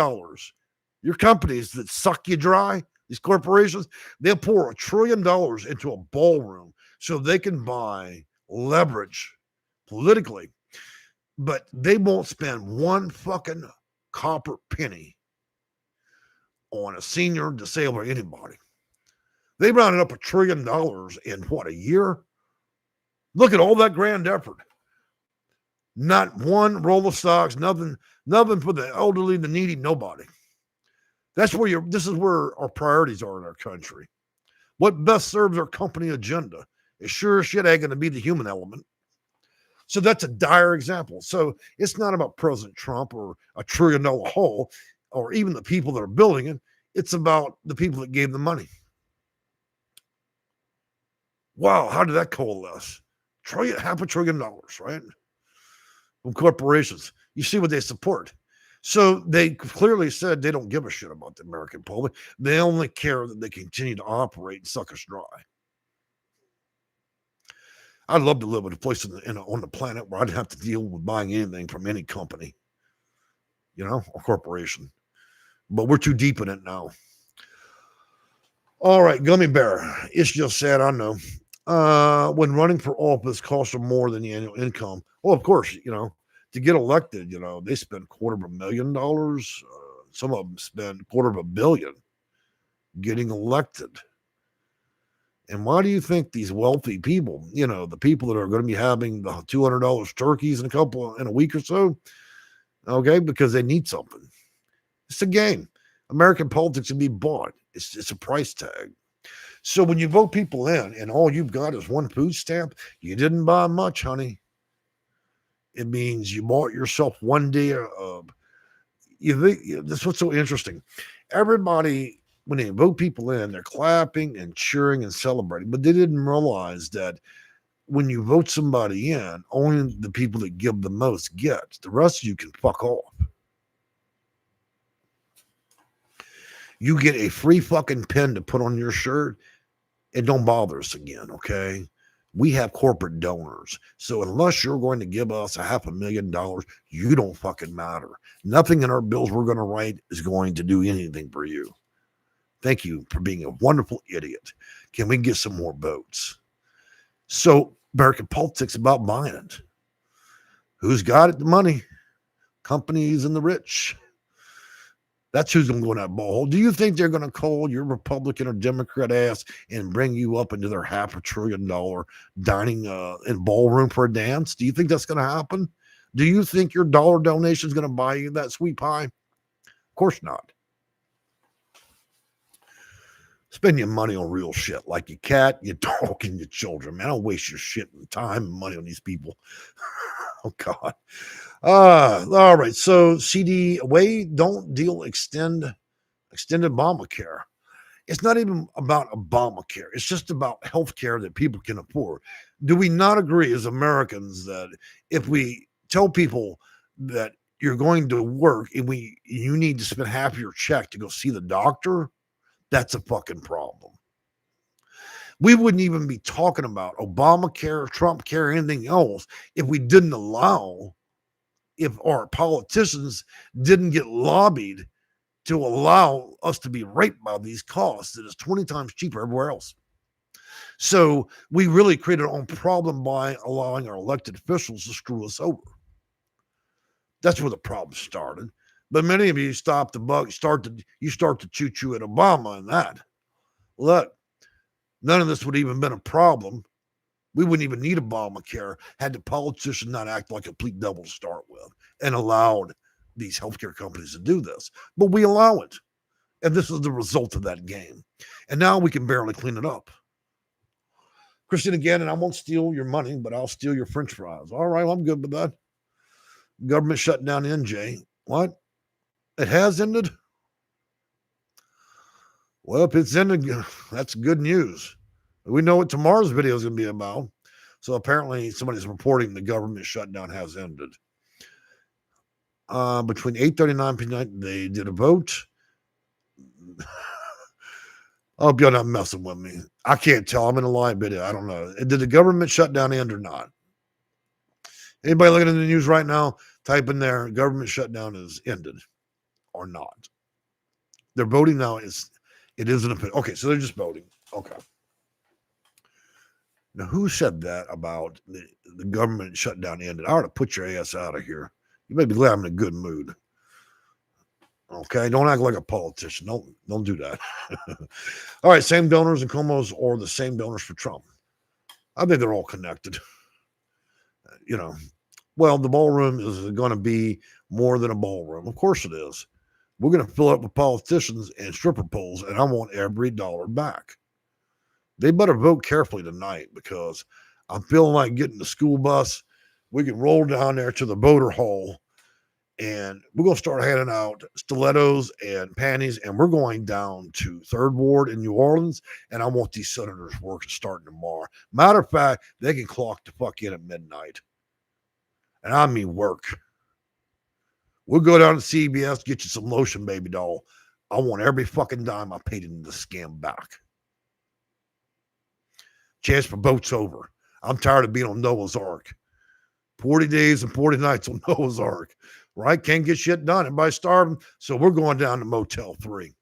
Your companies that suck you dry, these corporations, they'll pour $1 trillion into a ballroom so they can buy leverage politically. But they won't spend one fucking copper penny on a senior, disabled, or anybody. They rounded up $1 trillion in what, a year? Look at all that grand effort. Not one roll of stocks, nothing for the elderly, the needy, nobody. This is where our priorities are in our country. What best serves our company agenda? It sure as shit ain't going to be the human element. So that's a dire example. So it's not about President Trump or a $1 trillion hole or even the people that are building it. It's about the people that gave the money. Wow, how did that coalesce? $500 billion, right? From corporations. You see what they support. So they clearly said they don't give a shit about the American public. They only care that they continue to operate and suck us dry. I'd love to live in a place on the planet where I'd have to deal with buying anything from any company, or corporation. But we're too deep in it now. All right, Gummy Bear. It's just sad, I know. When running for office costs them more than the annual income. Well, of course, to get elected, they spend $250,000. Some of them spend $250 million getting elected. And why do you think these wealthy people, the people that are going to be having the $200 turkeys in a week or so, okay, because they need something. It's a game. American politics can be bought. It's a price tag. So when you vote people in and all you've got is one food stamp, you didn't buy much, honey. It means you bought yourself one day of. That's what's so interesting. Everybody, when they vote people in, they're clapping and cheering and celebrating, but they didn't realize that when you vote somebody in, only the people that give the most get. The rest of you can fuck off. You get a free fucking pin to put on your shirt, and don't bother us again, okay? We have corporate donors. So unless you're going to give us $500,000, you don't fucking matter. Nothing in our bills we're going to write is going to do anything for you. Thank you for being a wonderful idiot. Can we get some more votes? So American politics is about buying it. Who's got it? The money. Companies and the rich. That's who's going to go in that ball hole. Do you think they're going to call your Republican or Democrat ass and bring you up into their $500 billion dining and ballroom for a dance? Do you think that's going to happen? Do you think your dollar donation is going to buy you that sweet pie? Of course not. Spend your money on real shit, like your cat, your dog, and your children. Man, don't waste your shit and time and money on these people. Oh, God. All right. So CD away, don't deal extended Obamacare. It's not even about Obamacare. It's just about health care that people can afford. Do we not agree as Americans that if we tell people that you're going to work and you need to spend half your check to go see the doctor, that's a fucking problem. We wouldn't even be talking about Obamacare, Trump care, anything else if we didn't allow, if our politicians didn't get lobbied to allow us to be raped by these costs that is 20 times cheaper everywhere else. So we really created our own problem by allowing our elected officials to screw us over. That's where the problem started. But many of you stop the buck, you start to choo-choo at Obama and that. Look, none of this would even been a problem. We wouldn't even need Obamacare had the politicians not act like a complete devil to start with and allowed these healthcare companies to do this. But we allow it. And this is the result of that game. And now we can barely clean it up. Christian, again, and I won't steal your money, but I'll steal your French fries. All right, well, I'm good with that. Government shutdown NJ. What? It has ended? Well, if it's ended, that's good news. We know what tomorrow's video is going to be about. So apparently somebody's reporting the government shutdown has ended. Between 8:30 and 9 p.m., they did a vote. I hope y'all not messing with me. I can't tell. I'm in a live video. I don't know. Did the government shutdown end or not? Anybody looking at the news right now, type in there, government shutdown is ended or not. They're voting now. It isn't a opinion. Okay, so they're just voting. Okay. Now, who said that about the government shutdown ended? I ought to put your ass out of here. You may be glad I'm in a good mood. Okay, don't act like a politician. Don't do that. All right, same donors in Cuomo's or the same donors for Trump. I think they're all connected. You know, well, the ballroom is going to be more than a ballroom. Of course it is. We're going to fill it with politicians and stripper poles, and I want every dollar back. They better vote carefully tonight because I'm feeling like getting the school bus. We can roll down there to the voter hall, and we're going to start handing out stilettos and panties, and we're going down to Third Ward in New Orleans, and I want these senators working starting tomorrow. Matter of fact, they can clock the fuck in at midnight. And I mean work. We'll go down to CBS, get you some lotion, baby doll. I want every fucking dime I paid into the scam back. Chance for votes over. I'm tired of being on Noah's Ark. 40 days and 40 nights on Noah's Ark. Right? Can't get shit done. Everybody's starving. So we're going down to Motel 3.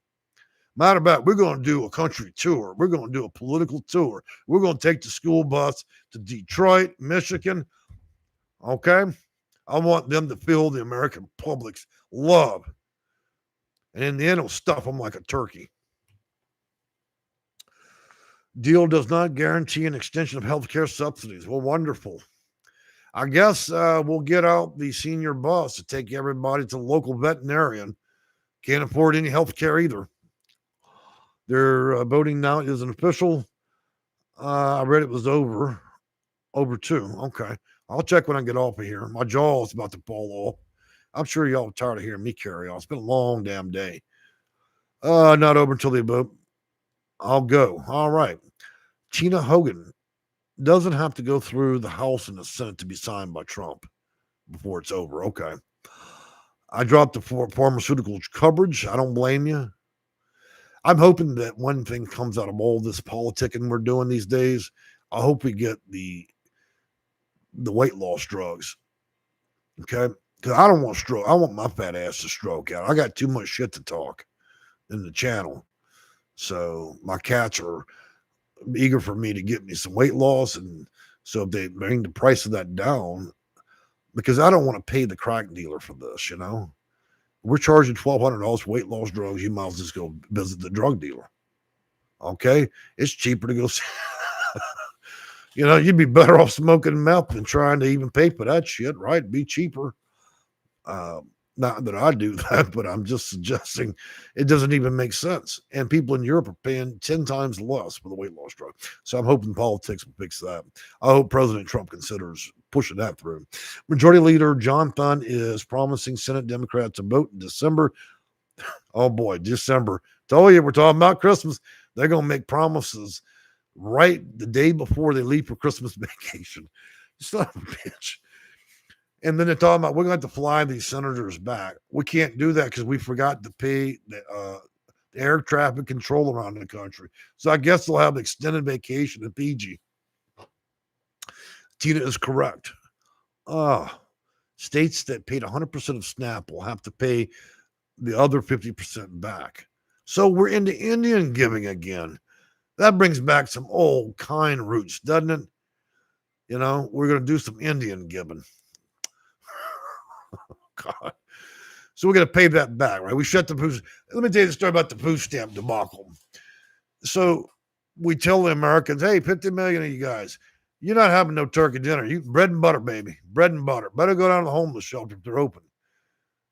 Matter of fact, we're going to do a country tour. We're going to do a political tour. We're going to take the school bus to Detroit, Michigan. Okay? I want them to feel the American public's love. And in the end, it'll stuff them like a turkey. Deal does not guarantee an extension of health care subsidies. Well, wonderful. I guess we'll get out the senior bus to take everybody to the local veterinarian. Can't afford any health care either. Their voting now isn't official. I read it was over too. Okay. I'll check when I get off of here. My jaw is about to fall off. I'm sure y'all are tired of hearing me carry on. It's been a long damn day. Not over until they vote. I'll go. All right. Tina Hogan doesn't have to go through the House and the Senate to be signed by Trump before it's over. Okay. I dropped the pharmaceutical coverage. I don't blame you. I'm hoping that one thing comes out of all this politicking we're doing these days. I hope we get the weight loss drugs. Okay. Because I don't want stroke. I want my fat ass to stroke out. I got too much shit to talk in the channel. So my cats are eager for me to get me some weight loss. And so if they bring the price of that down, because I don't want to pay the crack dealer for this, you know. We're charging $1,200 for weight loss drugs. You might as well just go visit the drug dealer. Okay? It's cheaper to go. You know, you'd be better off smoking meth than trying to even pay for that shit, right? It'd be cheaper. Not that I do that, but I'm just suggesting it doesn't even make sense. And people in Europe are paying 10 times less for the weight loss drug. So I'm hoping politics will fix that. I hope President Trump considers pushing that through. Majority Leader John Thune is promising Senate Democrats to vote in December. Oh boy, December. Told you we're talking about Christmas. They're going to make promises right the day before they leave for Christmas vacation. Son of a bitch. And then they're talking about we're going to have to fly these senators back. We can't do that because we forgot to pay the air traffic control around the country. So I guess they'll have extended vacation in Fiji. Tina is correct. States that paid 100% of SNAP will have to pay the other 50% back. So we're into Indian giving again. That brings back some old kind roots, doesn't it? You know, we're going to do some Indian giving. God. So we're going to pay that back, right? We shut the food. Let me tell you the story about the food stamp debacle. So we tell the Americans, hey, 50 million of you guys, you're not having no turkey dinner. You bread and butter, baby. Bread and butter. Better go down to the homeless shelter if they're open.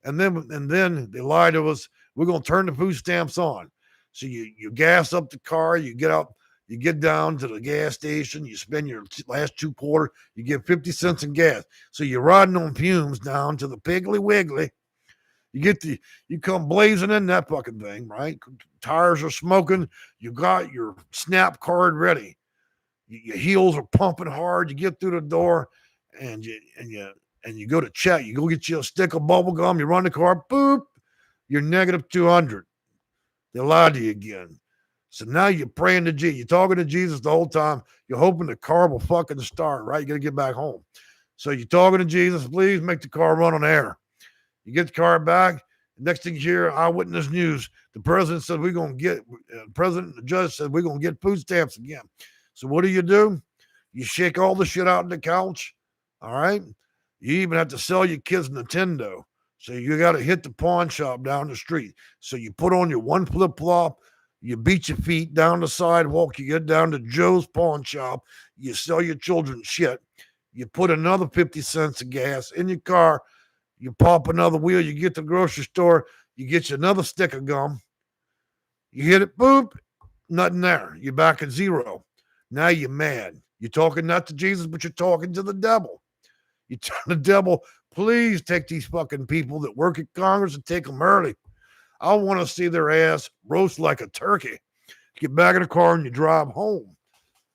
And then they lie to us. We're going to turn the food stamps on. So you gas up the car, you get out, you get down to the gas station, you spend your last $2 you get 50 cents in gas. So you're riding on fumes down to the Piggly Wiggly. You come blazing in that fucking thing, right? Tires are smoking. You got your SNAP card ready. Your heels are pumping hard. You get through the door and you go to check. You go get you a stick of bubble gum. You run the car, boop, you're negative 200. They lied to you again. So now you're praying to Jesus. You're talking to Jesus the whole time. You're hoping the car will fucking start, right? You got to get back home. So you're talking to Jesus, please make the car run on air. You get the car back. Next thing you hear, Eyewitness News, the president said we're going to get, the judge said we're going to get food stamps again. So what do? You shake all the shit out on the couch, all right? You even have to sell your kids Nintendo. So you got to hit the pawn shop down the street. So you put on your one flip-flop, you beat your feet down the sidewalk, you get down to Joe's pawn shop, you sell your children shit, you put another 50 cents of gas in your car, you pop another wheel, you get to the grocery store, you get you another stick of gum, you hit it, boop, nothing there. You're back at zero. Now you're mad. You're talking not to Jesus, but you're talking to the devil. You tell the devil, please take these fucking people that work at Congress and take them early. I want to see their ass roast like a turkey. Get back in the car and you drive home.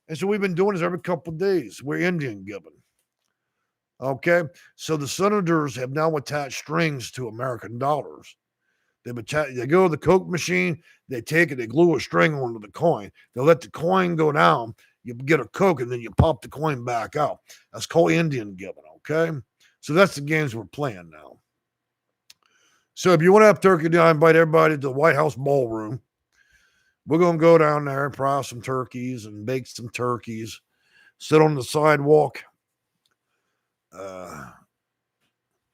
And so we've been doing this every couple of days. We're Indian giving. Okay? So the senators have now attached strings to American dollars. They go to the Coke machine, they take it, they glue a string onto the coin. They let the coin go down. You get a Coke, and then you pop the coin back out. That's called Indian giving, okay? So that's the games we're playing now. So if you want to have turkey dinner, I invite everybody to the White House ballroom. We're going to go down there and fry some turkeys and bake some turkeys, sit on the sidewalk.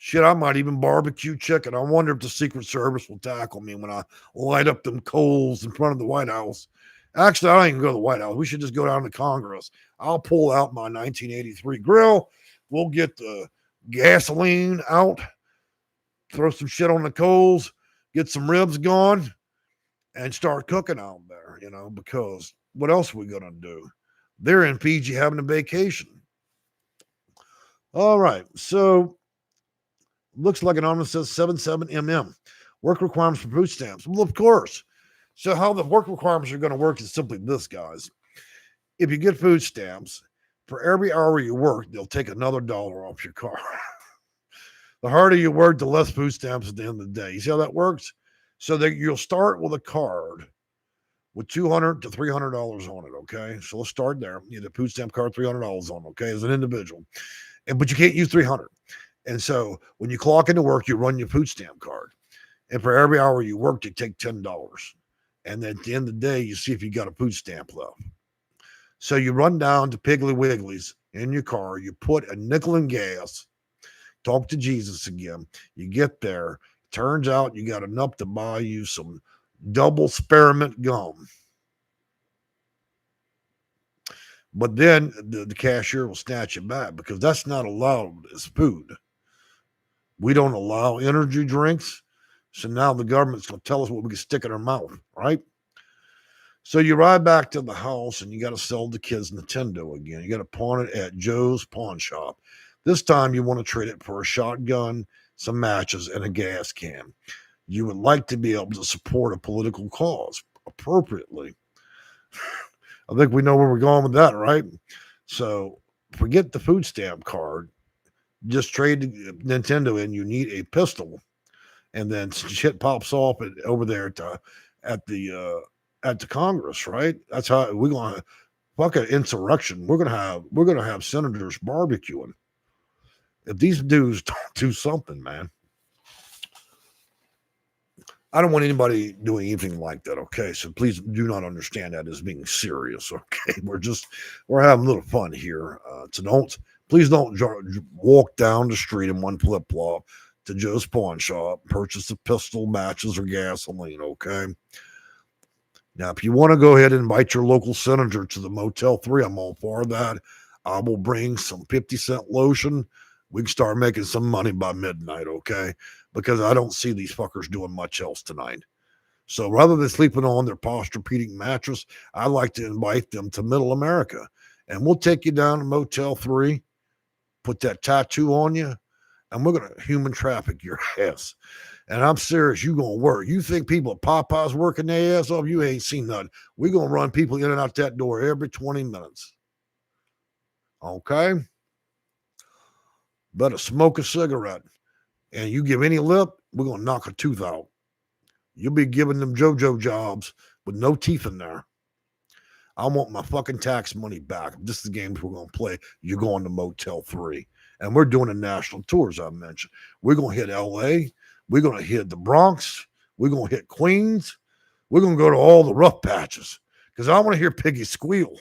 Shit, I might even barbecue chicken. I wonder if the Secret Service will tackle me when I light up them coals in front of the White House. Actually, I don't even go to the White House. We should just go down to Congress. I'll pull out my 1983 grill. We'll get the gasoline out, throw some shit on the coals, get some ribs going, and start cooking out there, because what else are we going to do? They're in Fiji having a vacation. All right, so looks like an anonymous says 77 work requirements for food stamps. Well, of course. So how the work requirements are going to work is simply this, guys. If you get food stamps, for every hour you work, they'll take another dollar off your car. The harder you work, the less food stamps at the end of the day. You see how that works? So that you'll start with a card with $200 to $300 on it, okay? So let's start there. You get a food stamp card, $300 on, okay, as an individual. But you can't use $300. And so when you clock into work, you run your food stamp card. And for every hour you work, you take $10. And then at the end of the day, you see if you got a food stamp left. So you run down to Piggly Wiggly's in your car. You put a nickel in gas. Talk to Jesus again. You get there. Turns out you got enough to buy you some double spearmint gum. But then the cashier will snatch it back because that's not allowed as food. We don't allow energy drinks. So now the government's going to tell us what we can stick in our mouth, right? So you ride back to the house and you got to sell the kids Nintendo again. You got to pawn it at Joe's pawn shop. This time you want to trade it for a shotgun, some matches, and a gas can. You would like to be able to support a political cause appropriately. I think we know where we're going with that, right? So forget the food stamp card. Just trade Nintendo in. You need a pistol, and then shit pops off over there at the Congress, right? That's how we're gonna fuck an insurrection. We're gonna have senators barbecuing. If these dudes don't do something, man, I don't want anybody doing anything like that. Okay, so please do not understand that as being serious. Okay, we're having a little fun here. So please don't walk down the street in one flip flop to Joe's pawn shop, purchase a pistol, matches, or gasoline. Okay. Now, if you want to go ahead and invite your local senator to the Motel 3, I'm all for that. I will bring some 50-cent lotion. We can start making some money by midnight, okay? Because I don't see these fuckers doing much else tonight. So rather than sleeping on their posture-peating mattress, I like to invite them to Middle America. And we'll take you down to Motel 3, put that tattoo on you, and we're going to human traffic your ass. And I'm serious, you going to work. You think people at Popeye's working their ass off? You ain't seen nothing. We're going to run people in and out that door every 20 minutes. Okay? Better smoke a cigarette. And you give any lip, we're going to knock a tooth out. You'll be giving them JoJo jobs with no teeth in there. I want my fucking tax money back. This is the games we're going to play. You're going to Motel 3. And we're doing the national tours I mentioned. We're going to hit L.A., we're going to hit the Bronx. We're going to hit Queens. We're going to go to all the rough patches because I want to hear Piggy squeal.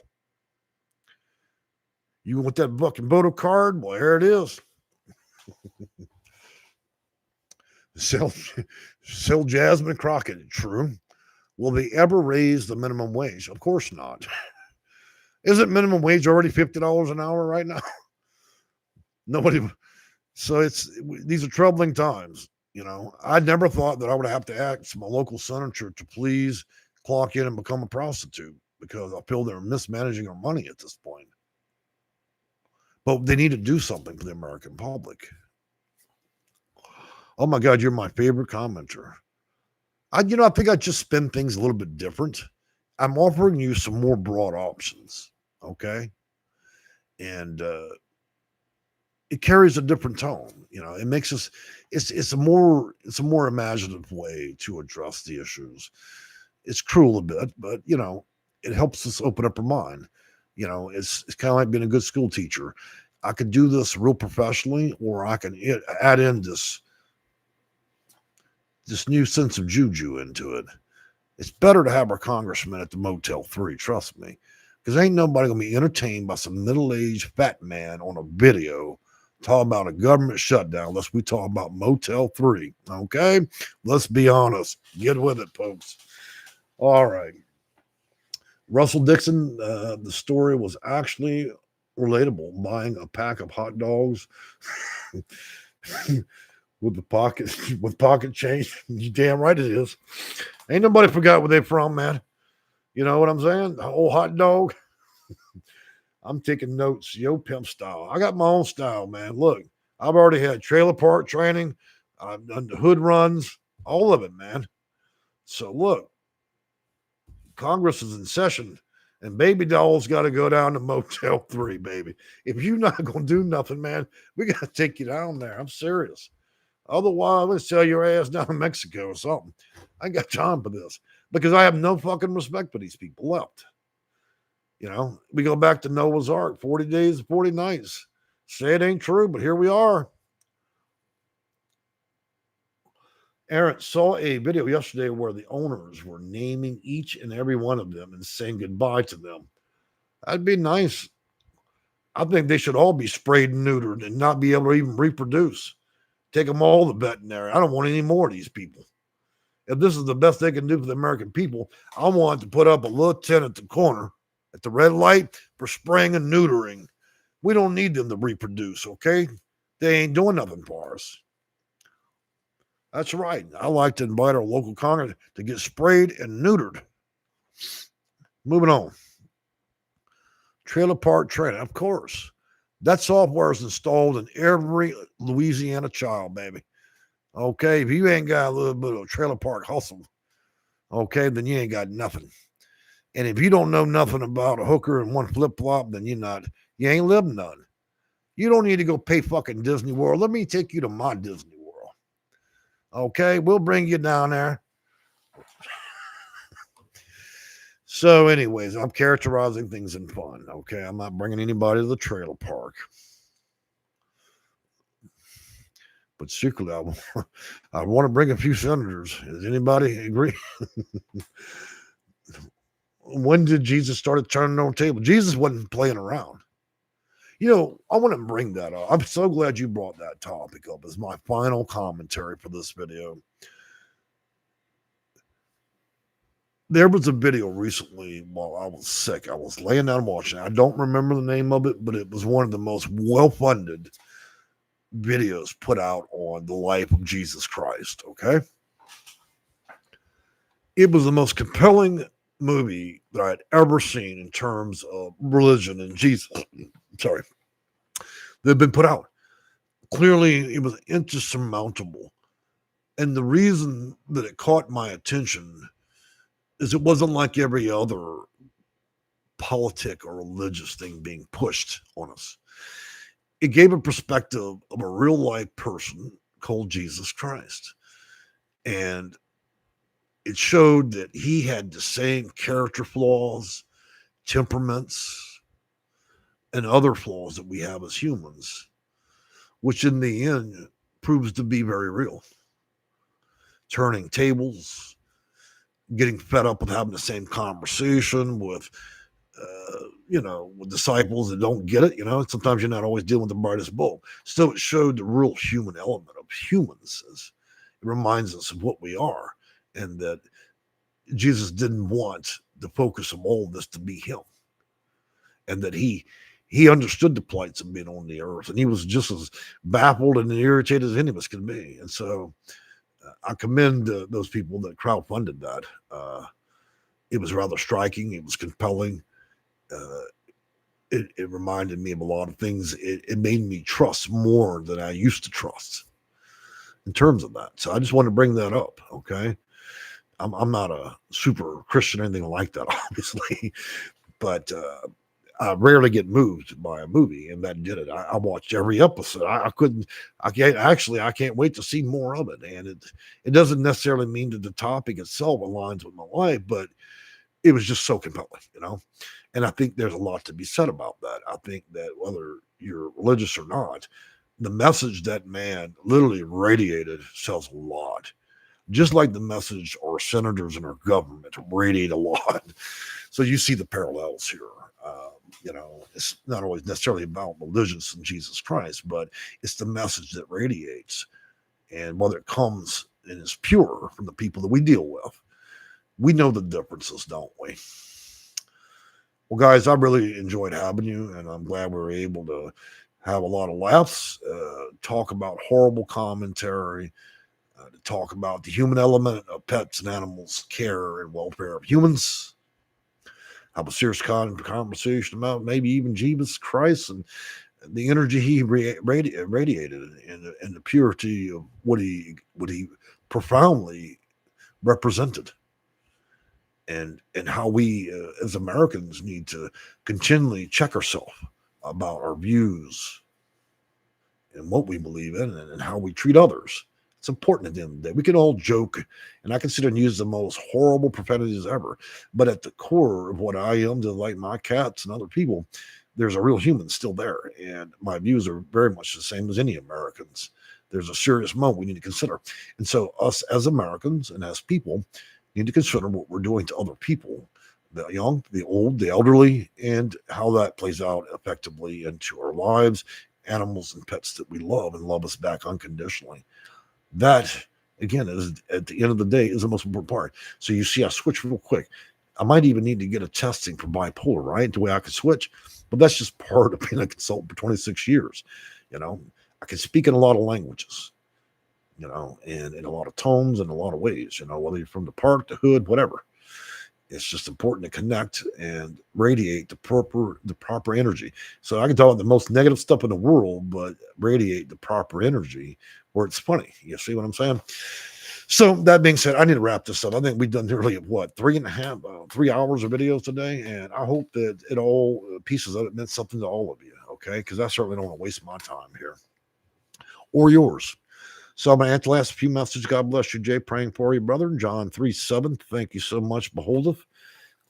You want that fucking voter card? Well, here it is. Sell, sell Jasmine Crockett. True. Will they ever raise the minimum wage? Of course not. Isn't minimum wage already $50 an hour right now? Nobody. So these are troubling times. I never thought that I would have to ask my local senator to please clock in and become a prostitute because I feel they're mismanaging our money at this point. But they need to do something for the American public. Oh my God, you're my favorite commenter. I think I just spin things a little bit different. I'm offering you some more broad options, okay? And it carries a different tone. It makes us. It's a more imaginative way to address the issues. It's cruel a bit, but it helps us open up our mind. It's kind of like being a good school teacher. I could do this real professionally, or I can add in this new sense of juju into it. It's better to have our congressman at the Motel 3, trust me, because ain't nobody gonna be entertained by some middle-aged fat man on a video talking about a government shutdown unless we talk about Motel 3. Okay, let's be honest. Get with it, folks. All right. Russell Dixon, the story was actually relatable. Buying a pack of hot dogs with pocket change. You damn right it is. Ain't nobody forgot where they're from, man. You know what I'm saying? The whole hot dog. I'm taking notes, yo pimp style. I got my own style, man. Look, I've already had trailer park training. I've done the hood runs, all of it, man. So look, Congress is in session, and baby doll's got to go down to Motel 3, baby. If you're not going to do nothing, man, we got to take you down there. I'm serious. Otherwise, let's sell your ass down to Mexico or something. I ain't got time for this because I have no fucking respect for these people left. We go back to Noah's Ark, 40 days, 40 nights. Say it ain't true, but here we are. Aaron saw a video yesterday where the owners were naming each and every one of them and saying goodbye to them. That'd be nice. I think they should all be sprayed and neutered and not be able to even reproduce. Take them all to veterinary. I don't want any more of these people. If this is the best they can do for the American people, I want to put up a little tent at the corner at the red light for spraying and neutering. We don't need them to reproduce, okay? They ain't doing nothing for us. That's right. I like to invite our local Congress to get sprayed and neutered. Moving on. Trailer park training, of course. That software is installed in every Louisiana child, baby. Okay, if you ain't got a little bit of trailer park hustle, okay, then you ain't got nothing. And if you don't know nothing about a hooker and one flip-flop, then you ain't living none. You don't need to go pay fucking Disney World. Let me take you to my Disney World. Okay, we'll bring you down there. So anyways, I'm characterizing things in fun. Okay, I'm not bringing anybody to the trailer park. But secretly, I want to bring a few senators. Does anybody agree? When did Jesus start turning on the table? Jesus wasn't playing around. I want to bring that up. I'm so glad you brought that topic up as my final commentary for this video. There was a video recently while I was sick. I was laying down watching. I don't remember the name of it, but it was one of the most well-funded videos put out on the life of Jesus Christ, okay? It was the most compelling movie that I'd ever seen in terms of religion and Jesus. Sorry. That had been put out. Clearly, it was insurmountable. And the reason that it caught my attention is it wasn't like every other politic or religious thing being pushed on us. It gave a perspective of a real life person called Jesus Christ. And it showed that he had the same character flaws, temperaments, and other flaws that we have as humans, which in the end proves to be very real. Turning tables, getting fed up with having the same conversation with with disciples that don't get it. Sometimes you're not always dealing with the brightest bulb. So it showed the real human element of humans It reminds us of what we are, and that Jesus didn't want the focus of all of this to be him, and that he understood the plights of being on the earth, and he was just as baffled and irritated as any of us can be. And so I commend those people that crowdfunded that. It was rather striking. It was compelling. It reminded me of a lot of things. It made me trust more than I used to trust in terms of that. So I just want to bring that up. Okay. I'm not a super Christian or anything like that, obviously, but I rarely get moved by a movie, and that did it. I watched every episode. I can't wait to see more of it. And it doesn't necessarily mean that the topic itself aligns with my life, but it was just so compelling, And I think there's a lot to be said about that. I think that whether you're religious or not, the message that man literally radiated sells a lot. Just like the message our senators and our government radiate a lot. So you see the parallels here. It's not always necessarily about religions in Jesus Christ, but it's the message that radiates. And whether it comes and is pure from the people that we deal with, we know the differences, don't we? Well, guys, I really enjoyed having you, and I'm glad we were able to have a lot of laughs, talk about horrible commentary, to talk about the human element of pets and animals, care and welfare of humans. Have a serious conversation about maybe even Jesus Christ and the energy he radiated and the purity of what he profoundly represented, and how we as Americans need to continually check ourselves about our views and what we believe in and how we treat others. It's important at the end of the day. We can all joke, and I consider and use the most horrible profanities ever. But at the core of what I am, to like my cats and other people, there's a real human still there. And my views are very much the same as any Americans. There's a serious moment we need to consider. And so us as Americans and as people need to consider what we're doing to other people, the young, the old, the elderly, and how that plays out effectively into our lives, animals and pets that we love and love us back unconditionally. That, again, is at the end of the day, is the most important part. So you see, I switch real quick. I might even need to get a testing for bipolar, right? The way I could switch. But that's just part of being a consultant for 26 years. I can speak in a lot of languages, and in a lot of tones and a lot of ways, whether you're from the park, the hood, whatever. It's just important to connect and radiate the proper energy. So I can talk about the most negative stuff in the world, but radiate the proper energy where it's funny. You see what I'm saying? So that being said, I need to wrap this up. I think we've done nearly 3 hours of videos today, and I hope that it all pieces of it meant something to all of you. Okay, because I certainly don't want to waste my time here or yours. So I'm going to answer the last few messages. God bless you, Jay. Praying for you, brother. John 3:7. Thank you so much, Beholdeth.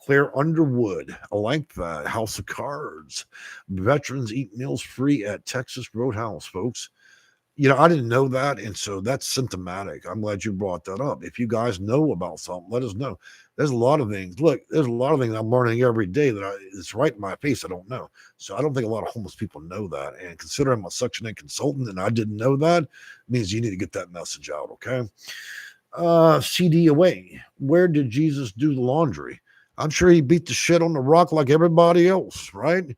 Claire Underwood. I like that. House of Cards. Veterans eat meals free at Texas Roadhouse, folks. I didn't know that, and so that's symptomatic. I'm glad you brought that up. If you guys know about something, let us know. There's a lot of things. Look, there's a lot of things I'm learning every day that it's right in my face. I don't know. So I don't think a lot of homeless people know that. And considering I'm a Section 8 consultant and I didn't know that, means you need to get that message out, okay? CD away. Where did Jesus do the laundry? I'm sure he beat the shit on the rock like everybody else, right?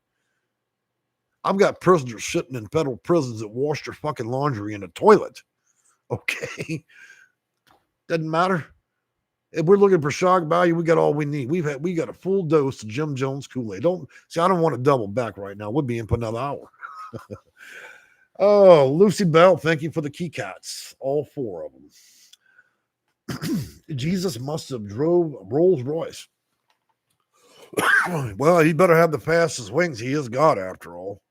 I've got prisoners sitting in federal prisons that wash their fucking laundry in a toilet. Okay. Doesn't matter. If we're looking for shock value, we got all we need. We got a full dose of Jim Jones Kool-Aid. I don't want to double back right now. We'll be in for another hour. Oh, Lucy Bell, thank you for the keycats. All 4 of them. Jesus must have drove a Rolls Royce. Well, he better have the fastest wings. He is God after all.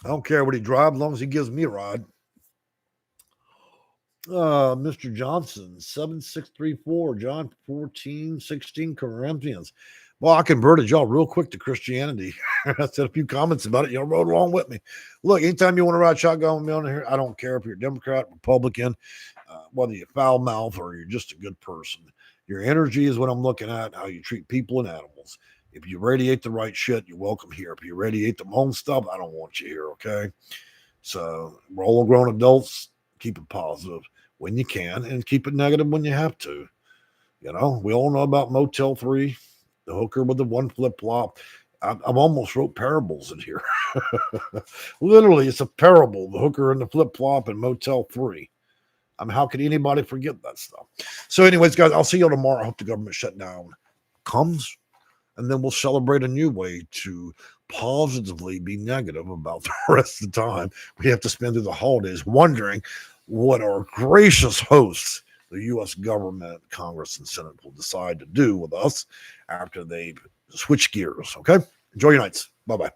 I don't care what he drives as long as he gives me a ride. Mr. Johnson, 7634, John 14:16 Corinthians. Well, I converted y'all real quick to Christianity. I said a few comments about it. Y'all rode along with me. Look, anytime you want to ride shotgun with me on here, I don't care if you're Democrat, Republican, whether you're foul mouth or you're just a good person. Your energy is what I'm looking at, how you treat people and animals. If you radiate the right shit, you're welcome here. If you radiate the wrong stuff, I don't want you here, okay? So we're all grown adults. Keep it positive when you can and keep it negative when you have to. We all know about Motel 3, the hooker with the one flip-flop. I've almost wrote parables in here. Literally, it's a parable, the hooker and the flip-flop and Motel 3. How could anybody forget that stuff? So anyways, guys, I'll see you tomorrow. I hope the government shutdown comes, and then we'll celebrate a new way to positively be negative about the rest of the time we have to spend through the holidays wondering what our gracious hosts, the U.S. government, Congress, and Senate, will decide to do with us after they switch gears. Okay? Enjoy your nights. Bye-bye.